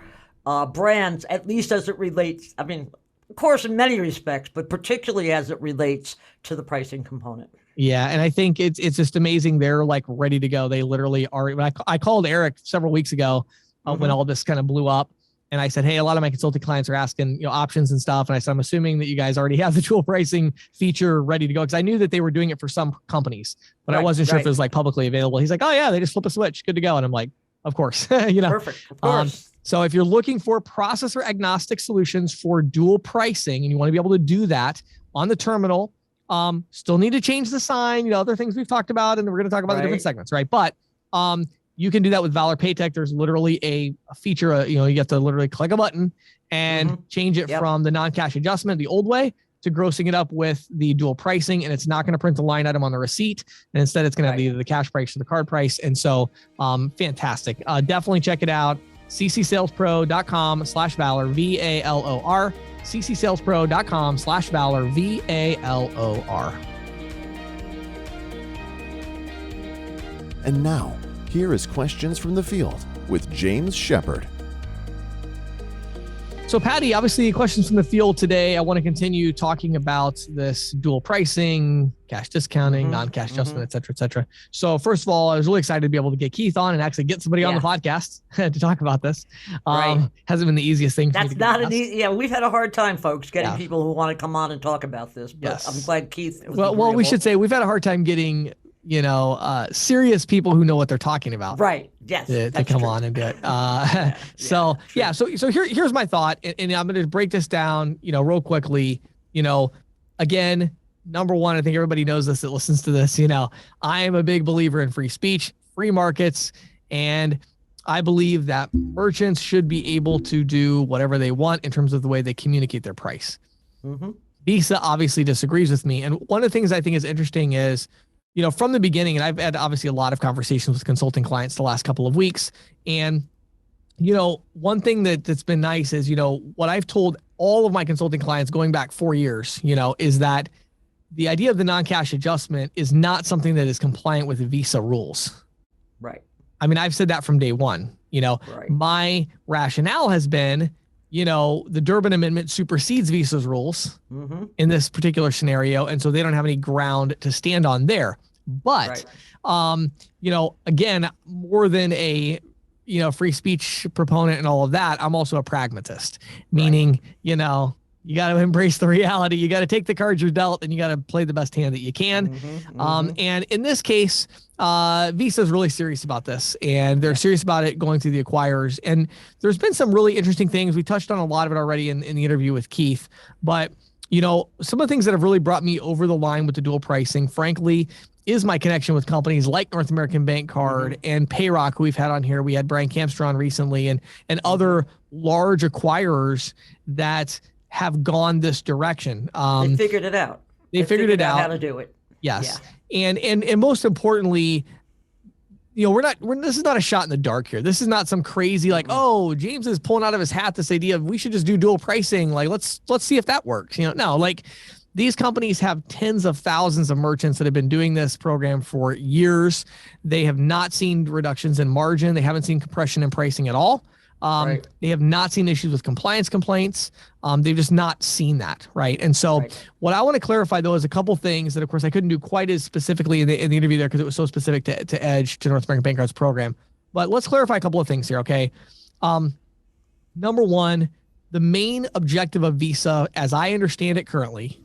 brands, at least as it relates. I mean, of course, in many respects, but particularly as it relates to the pricing component. Yeah, and I think it's just amazing. They're like ready to go. They literally are. I called Eric several weeks ago when all this kind of blew up, and I said, "Hey, a lot of my consulting clients are asking options and stuff." And I said, "I'm assuming that you guys already have the dual pricing feature ready to go," because I knew that they were doing it for some companies, but I wasn't sure if it was like publicly available. He's like, "Oh yeah, they just flip a switch, good to go." And I'm like, "Of course, Perfect, of course." So if you're looking for processor agnostic solutions for dual pricing, and you want to be able to do that on the terminal. Still need to change the sign, other things we've talked about, and we're going to talk about the different segments, right? But you can do that with Valor Paytech. There's literally a feature, you have to literally click a button and change it from the non-cash adjustment, the old way, to grossing it up with the dual pricing, and it's not going to print the line item on the receipt, and instead it's going to have either the cash price or the card price. And so fantastic. Definitely check it out. ccsalespro.com/Valor, VALOR. ccsalespro.com/Valor, VALOR. And now, here is questions from the field with James Shepard. So Patty, obviously questions from the field today. I want to continue talking about this dual pricing, cash discounting, non-cash adjustment, et cetera, et cetera. So first of all, I was really excited to be able to get Keith on and actually get somebody on the podcast to talk about this. Hasn't been the easiest thing for me to get. That's not an easy, we've had a hard time, folks, getting people who want to come on and talk about this, but I'm glad Keith was agreeable. Well, we should say we've had a hard time getting, serious people who know what they're talking about. Right. Yes. To come on and do it. So here's my thought. And I'm going to break this down, real quickly, again, number one, I think everybody knows this that listens to this, I am a big believer in free speech, free markets. And I believe that merchants should be able to do whatever they want in terms of the way they communicate their price. Visa obviously disagrees with me. And one of the things I think is interesting is, from the beginning, and I've had obviously a lot of conversations with consulting clients the last couple of weeks. And, one thing that's been nice is, what I've told all of my consulting clients going back 4 years, is that the idea of the non-cash adjustment is not something that is compliant with the Visa rules. Right. I mean, I've said that from day one. My rationale has been, the Durbin Amendment supersedes Visa's rules in this particular scenario. And so they don't have any ground to stand on there. But, again, more than a, free speech proponent and all of that, I'm also a pragmatist, meaning, you got to embrace the reality. You got to take the cards you're dealt and you got to play the best hand that you can. And in this case, Visa is really serious about this, and they're serious about it going through the acquirers. And there's been some really interesting things. We touched on a lot of it already in the interview with Keith, but some of the things that have really brought me over the line with the dual pricing, frankly, is my connection with companies like North American Bank Card and Payrock, who we've had on here. We had Brian Campster on recently, and other large acquirers that have gone this direction. They figured it out. They figured it out how to do it. Yes. Yeah. And most importantly, this is not a shot in the dark here. This is not some crazy, oh, James is pulling out of his hat this idea of we should just do dual pricing. Like, let's see if that works. No, these companies have tens of thousands of merchants that have been doing this program for years. They have not seen reductions in margin. They haven't seen compression in pricing at all. They have not seen issues with compliance complaints. They've just not seen that. Right. And so what I want to clarify, though, is a couple things that, of course, I couldn't do quite as specifically in the interview there because it was so specific to Edge, to North American Bank Card's program. But let's clarify a couple of things here. OK. Number one, the main objective of Visa, as I understand it currently,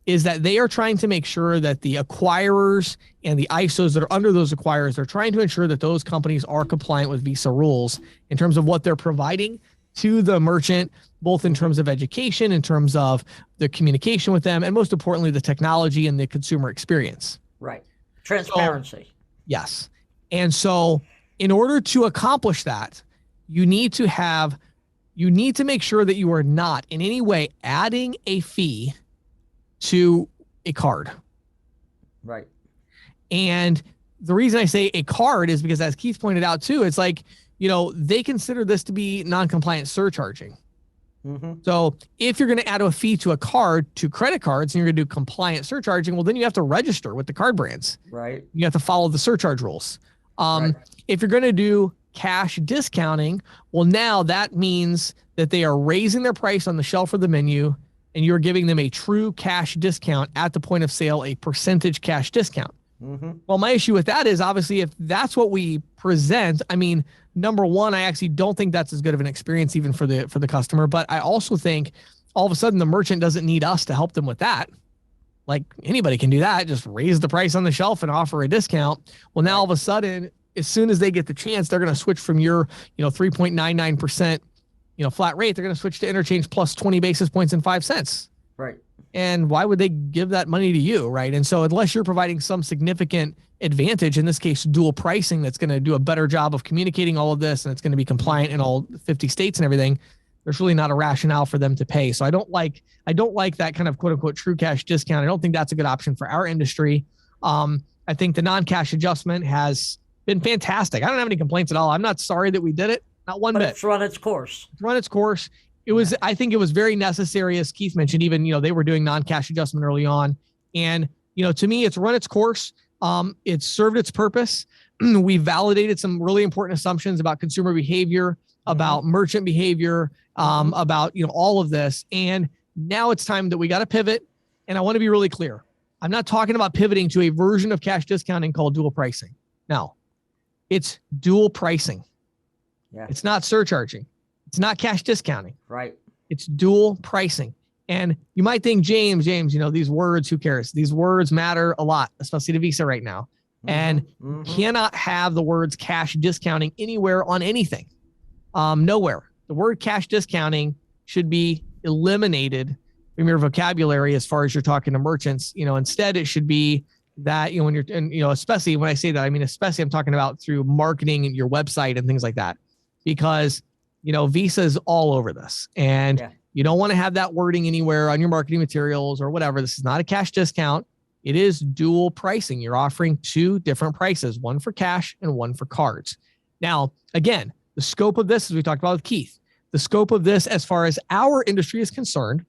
is that they are trying to make sure that the acquirers and the ISOs that are under those acquirers are trying to ensure that those companies are compliant with Visa rules in terms of what they're providing to the merchant, both in terms of education, in terms of the communication with them, and most importantly, the technology and the consumer experience. Right. Transparency. So, yes. And so in order to accomplish that, you need to make sure that you are not in any way adding a fee to a card. Right. And the reason I say a card is because, as Keith pointed out too, it's like, they consider this to be non-compliant surcharging. So if you're going to add a fee to a card, to credit cards, and you're going to do compliant surcharging, well, then you have to register with the card brands. Right. You have to follow the surcharge rules. If you're going to do cash discounting, well, now that means that they are raising their price on the shelf or the menu, and you're giving them a true cash discount at the point of sale, a percentage cash discount. Well, my issue with that is, obviously, if that's what we present, I mean, number one, I actually don't think that's as good of an experience even for the customer. But I also think all of a sudden the merchant doesn't need us to help them with that. Like, anybody can do that. Just raise the price on the shelf and offer a discount. Well, now all of a sudden, as soon as they get the chance, they're going to switch from your 3.99% flat rate. They're going to switch to interchange plus 20 basis points and 5 cents. Right. And why would they give that money to you? Right. And so unless you're providing some significant advantage, in this case, dual pricing, that's going to do a better job of communicating all of this, and it's going to be compliant in all 50 states and everything, there's really not a rationale for them to pay. So I don't like that kind of quote unquote true cash discount. I don't think that's a good option for our industry. I think the non-cash adjustment has been fantastic. I don't have any complaints at all. I'm not sorry that we did it. Not one bit. It's run its course. It was, I think it was very necessary, as Keith mentioned, even, they were doing non-cash adjustment early on. And, to me, it's run its course. It's served its purpose. We validated some really important assumptions about consumer behavior about merchant behavior, about, all of this. And now it's time that we got to pivot. And I want to be really clear. I'm not talking about pivoting to a version of cash discounting called dual pricing. No, it's dual pricing. Yeah. It's not surcharging. It's not cash discounting. Right. It's dual pricing. And you might think, James, these words, who cares? These words matter a lot, especially to Visa right now. And you cannot have the words cash discounting anywhere on anything. Nowhere. The word cash discounting should be eliminated from your vocabulary as far as you're talking to merchants. Instead it should be that, when you're, and, especially when I say that, I mean, especially I'm talking about through marketing and your website and things like that, because, Visa is all over this, and you don't want to have that wording anywhere on your marketing materials or whatever. This is not a cash discount. It is dual pricing. You're offering two different prices, one for cash and one for cards. Now, again, the scope of this, as we talked about with Keith, the scope of this, as far as our industry is concerned,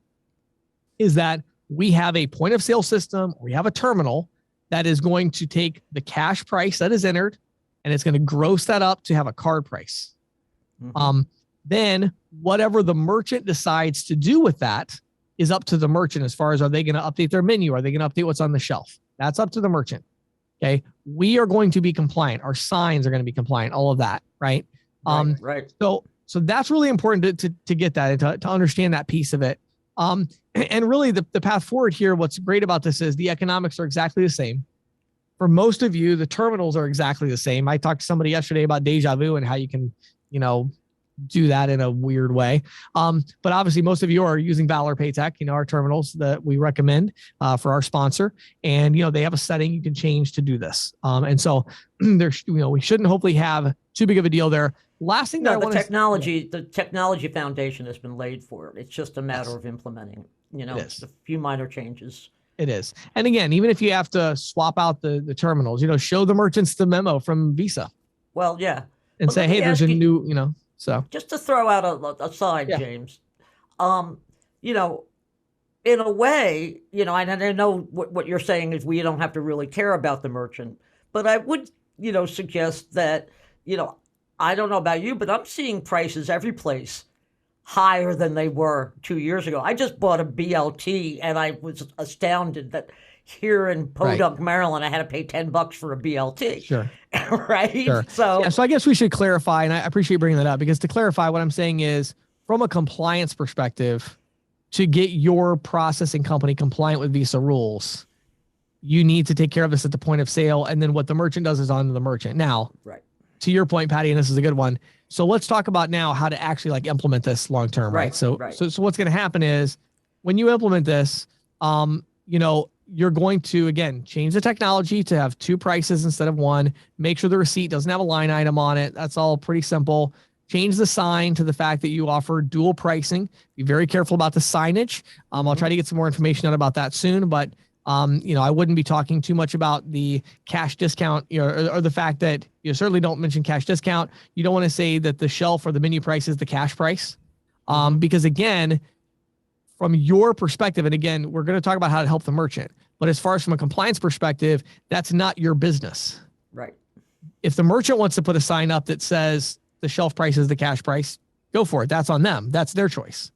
is that we have a point of sale system, we have a terminal that is going to take the cash price that is entered, and it's going to gross that up to have a card price. Then whatever the merchant decides to do with that is up to the merchant, as far as, are they going to update their menu? Are they going to update what's on the shelf? That's up to the merchant. Okay. We are going to be compliant. Our signs are going to be compliant, all of that. Right. Right. So that's really important to get that, and to understand that piece of it. And really the path forward here, what's great about this is the economics are exactly the same. For most of you, the terminals are exactly the same. I talked to somebody yesterday about deja vu and how you can, do that in a weird way. But obviously most of you are using Valor Paytech, our terminals that we recommend for our sponsor. And, they have a setting you can change to do this. And so there's, we shouldn't hopefully have too big of a deal there. Last thing that the technology foundation has been laid for it. It's just a matter of implementing, just a few minor changes. It is. And again, even if you have to swap out the terminals, show the merchants the memo from Visa. Well, yeah. And say, hey, there's a new, so. Just to throw out a side, James, in a way, and I know what you're saying is we don't have to really care about the merchant, but I would, suggest that, I don't know about you, but I'm seeing prices every place higher than they were 2 years ago. I just bought a BLT and I was astounded that here in Podunk, Maryland, I had to pay $10 for a BLT. Sure. Right. Sure. So I guess we should clarify, and I appreciate bringing that up, because to clarify, what I'm saying is, from a compliance perspective, to get your processing company compliant with Visa rules, you need to take care of this at the point of sale. And then what the merchant does is on to the merchant. Now, to your point, Patty, and this is a good one. So let's talk about now how to actually implement this long term, right? So what's going to happen is, when you implement this, you're going to, again, change the technology to have two prices instead of one. Make sure the receipt doesn't have a line item on it. That's all pretty simple. Change the sign to the fact that you offer dual pricing. Be very careful about the signage. I'll try to get some more information out about that soon, but I wouldn't be talking too much about the cash discount, or the fact that you certainly don't mention cash discount. You don't want to say that the shelf or the menu price is the cash price, because again, from your perspective, and again, we're going to talk about how to help the merchant, but as far as from a compliance perspective, that's not your business. Right. If the merchant wants to put a sign up that says the shelf price is the cash price, go for it. That's on them. That's their choice.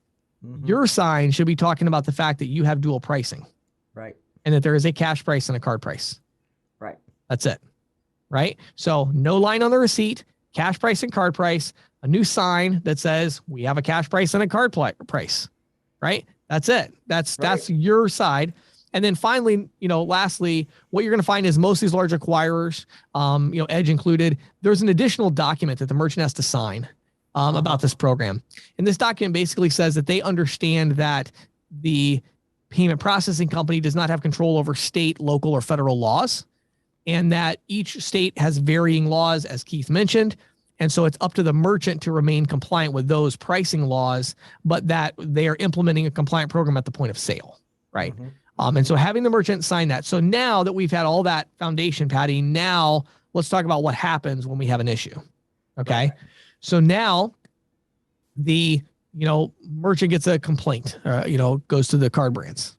Your sign should be talking about the fact that you have dual pricing. Right. And that there is a cash price and a card price. Right. That's it. Right. So no line on the receipt, cash price and card price, a new sign that says we have a cash price and a card price. Right. That's it. That's your side. And then finally, lastly, what you're going to find is most of these large acquirers, Edge included, there's an additional document that the merchant has to sign about this program. And this document basically says that they understand that the payment processing company does not have control over state, local, or federal laws, and that each state has varying laws, as Keith mentioned. And so it's up to the merchant to remain compliant with those pricing laws, but that they are implementing a compliant program at the point of sale, right? And so having the merchant sign that. So now that we've had all that foundation, Patty, now let's talk about what happens when we have an issue. Okay. So now the, merchant gets a complaint, goes to the card brands.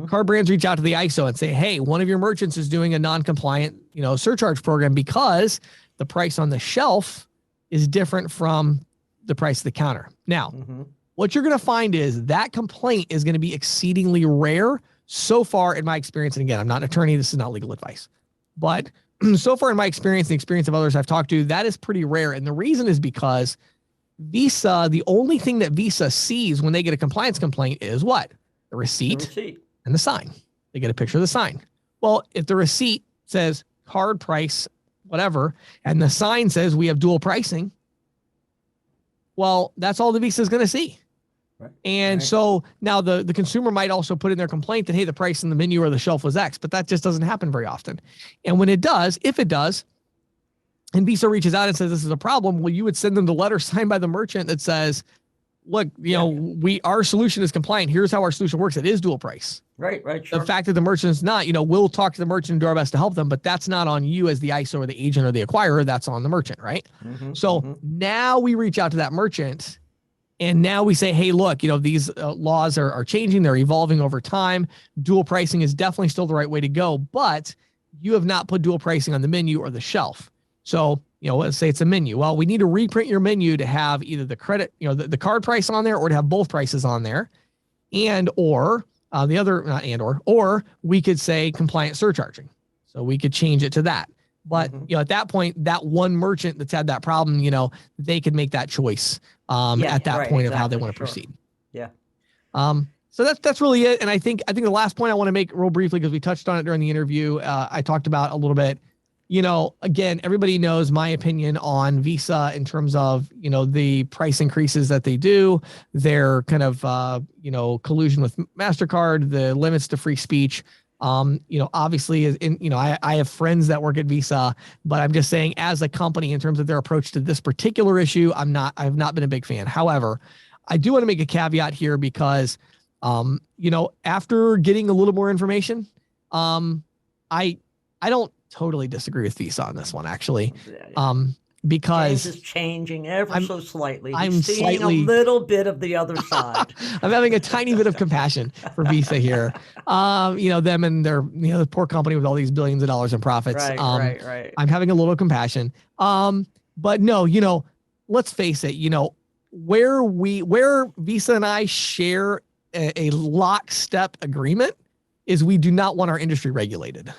Card brands reach out to the ISO and say, hey, one of your merchants is doing a non-compliant, surcharge program because the price on the shelf is different from the price of the counter. Now, what you're going to find is that complaint is going to be exceedingly rare so far in my experience. And again, I'm not an attorney. This is not legal advice, but so far in my experience, the experience of others I've talked to, that is pretty rare. And the reason is because Visa, the only thing that Visa sees when they get a compliance complaint is what? The receipt and the sign. They get a picture of the sign. Well, if the receipt says card price, whatever, and the sign says we have dual pricing, well, that's all the Visa is going to see. Right. And so now the consumer might also put in their complaint that, hey, the price in the menu or the shelf was X, but that just doesn't happen very often. And when it does, if it does, and Visa reaches out and says this is a problem, well, you would send them the letter signed by the merchant that says, look, our solution is compliant. Here's how our solution works. It is dual price. Right. Sure. The fact that the merchant's not, we'll talk to the merchant and do our best to help them, but that's not on you as the ISO or the agent or the acquirer. That's on the merchant, right? Now we reach out to that merchant and now we say, hey, look, these laws are changing. They're evolving over time. Dual pricing is definitely still the right way to go, but you have not put dual pricing on the menu or the shelf. So, let's say it's a menu. Well, we need to reprint your menu to have either the credit, the card price on there or to have both prices on there. Or we could say compliant surcharging. So we could change it to that. But, at that point, that one merchant that's had that problem, they could make that choice at that point of how they want to proceed. Yeah. So that's really it. And I think the last point I want to make real briefly, because we touched on it during the interview, I talked about a little bit. Again, everybody knows my opinion on Visa in terms of, the price increases that they do, their kind of, collusion with MasterCard, the limits to free speech. Obviously, I have friends that work at Visa, but I'm just saying as a company, in terms of their approach to this particular issue, I've not been a big fan. However, I do want to make a caveat here because, after getting a little more information, I don't totally disagree with Visa on this one, actually. Because James is changing ever so slightly. I'm seeing a little bit of the other side. I'm having a tiny bit of compassion for Visa here. Them and their, the poor company with all these billions of dollars in profits. Right. I'm having a little compassion. But no, let's face it, where Visa and I share a lockstep agreement is we do not want our industry regulated.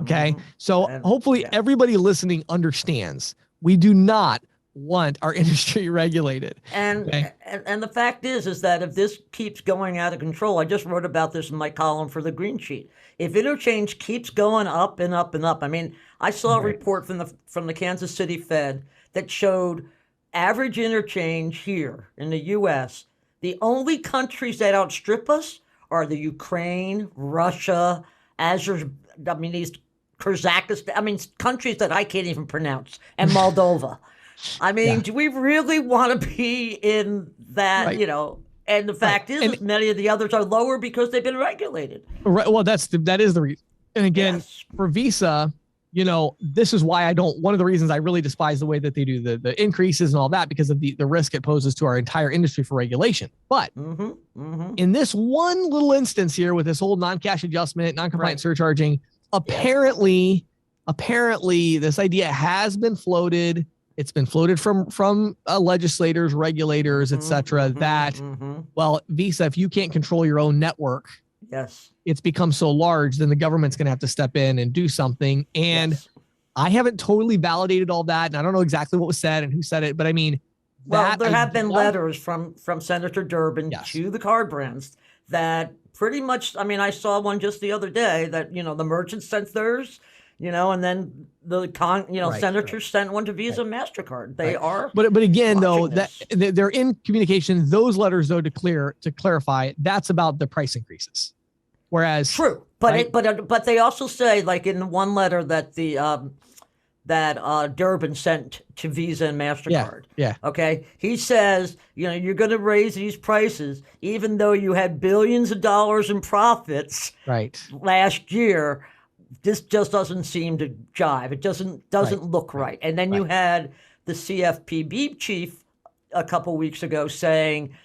Okay. So hopefully everybody listening understands we do not want our industry regulated. And the fact is that if this keeps going out of control, I just wrote about this in my column for the Green Sheet. If interchange keeps going up and up and up, I mean, I saw a report from the Kansas City Fed that showed average interchange here in the U.S. The only countries that outstrip us are the Ukraine, Russia, these Kazakhstan, countries that I can't even pronounce, and Moldova. Do we really want to be in that, and the fact is many of the others are lower because they've been regulated. Right. Well, that is the reason. And again, for Visa, this is why one of the reasons I really despise the way that they do the increases and all that, because of the risk it poses to our entire industry for regulation. But in this one little instance here with this whole non-cash adjustment, non-compliant surcharging, apparently this idea has been floated. It's been floated from legislators, regulators, etc. Well, Visa, if you can't control your own network, it's become so large, then the government's going to have to step in and do something. And I haven't totally validated all that, and I don't know exactly what was said and who said it, but there have been letters from Senator Durbin to the card brands that pretty much, I saw one just the other day that, the merchants sent theirs, and then the senators sent one to Visa and MasterCard. They are. But again, though, that they're in communication. Those letters, though, to clarify, that's about the price increases. Whereas true, but but they also say, like in one letter that Durbin sent to Visa and MasterCard. Yeah. Okay. He says, you're going to raise these prices, even though you had billions of dollars in profits last year. This just doesn't seem to jive. It doesn't look right. And then you had the CFPB chief a couple weeks ago saying,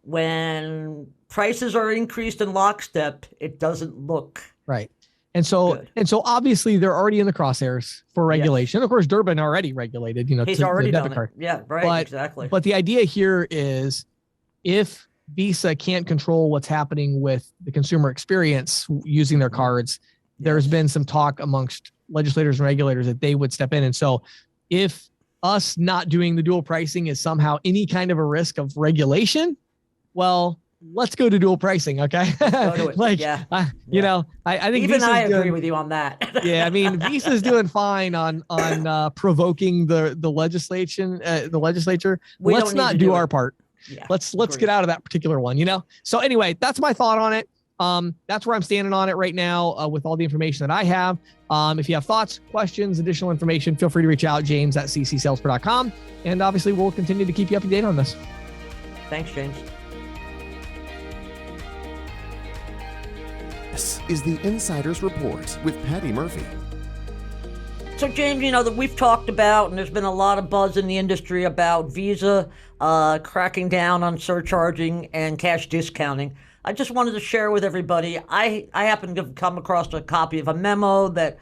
when prices are increased in lockstep, it doesn't look right. And so obviously they're already in the crosshairs for regulation. Yes. Of course, Durbin already regulated, he's already the done debit card. It. Yeah, right. Exactly. But the idea here is if Visa can't control what's happening with the consumer experience using their cards, there's been some talk amongst legislators and regulators that they would step in. And so if us not doing the dual pricing is somehow any kind of a risk of regulation, well, let's go to dual pricing. Okay. I think even I agree with you on that. Yeah. I mean, Visa's doing fine on provoking the legislature. Let's not do our part. Yeah, let's get out of that particular one, So anyway, that's my thought on it. That's where I'm standing on it right now with all the information that I have. If you have thoughts, questions, additional information, feel free to reach out, james@ccsalespro.com. And obviously we'll continue to keep you up to date on this. Thanks, James. This is the Insider's Report with Patty Murphy. So, James, that we've talked about, and there's been a lot of buzz in the industry about Visa cracking down on surcharging and cash discounting. I just wanted to share with everybody, I happen to have come across a copy of a memo that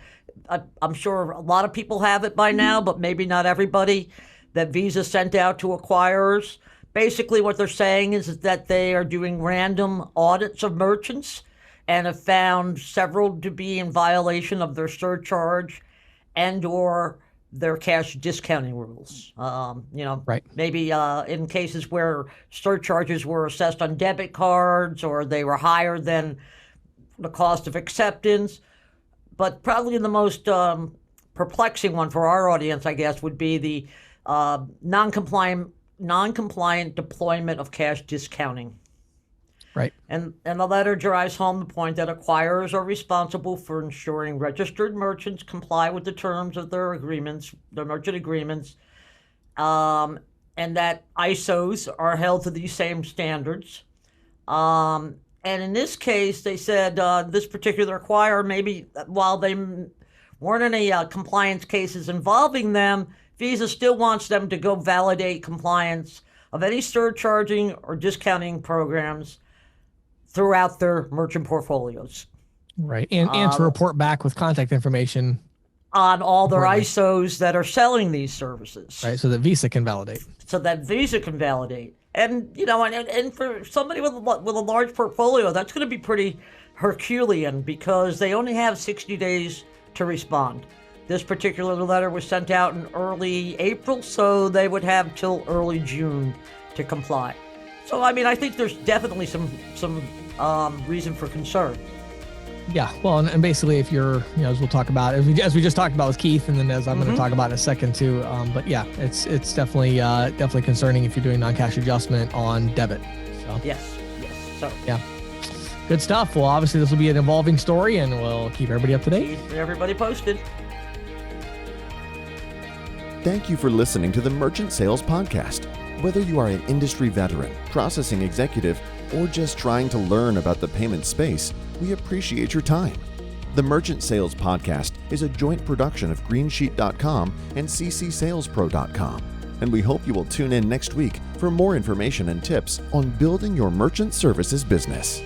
I'm sure a lot of people have it by now, but maybe not everybody, that Visa sent out to acquirers. Basically, what they're saying is that they are doing random audits of merchants and have found several to be in violation of their surcharge and or their cash discounting rules. Right. Maybe in cases where surcharges were assessed on debit cards or they were higher than the cost of acceptance. But probably the most perplexing one for our audience, I guess, would be the non-compliant deployment of cash discounting. Right. And the letter drives home the point that acquirers are responsible for ensuring registered merchants comply with the terms of their agreements, their merchant agreements, and that ISOs are held to these same standards. And in this case, they said this particular acquirer, maybe while they weren't any compliance cases involving them, Visa still wants them to go validate compliance of any surcharging or discounting programs throughout their merchant portfolios. Right. And to report back with contact information on all their ISOs that are selling these services. Right. So that Visa can validate. And, and for somebody with a large portfolio, that's going to be pretty Herculean because they only have 60 days to respond. This particular letter was sent out in early April, so they would have till early June to comply. So, I think there's definitely some reason for concern. Yeah, well, and basically, if you're, as we'll talk about, as we just talked about with Keith, and then as I'm going to talk about in a second too. But yeah, it's definitely concerning if you're doing non-cash adjustment on debit. So yes. So yeah, good stuff. Well, obviously, this will be an evolving story, and we'll keep everybody up to date. Keep everybody posted. Thank you for listening to the Merchant Sales Podcast. Whether you are an industry veteran, processing executive, or just trying to learn about the payment space, we appreciate your time. The Merchant Sales Podcast is a joint production of Greensheet.com and ccsalespro.com, and we hope you will tune in next week for more information and tips on building your merchant services business.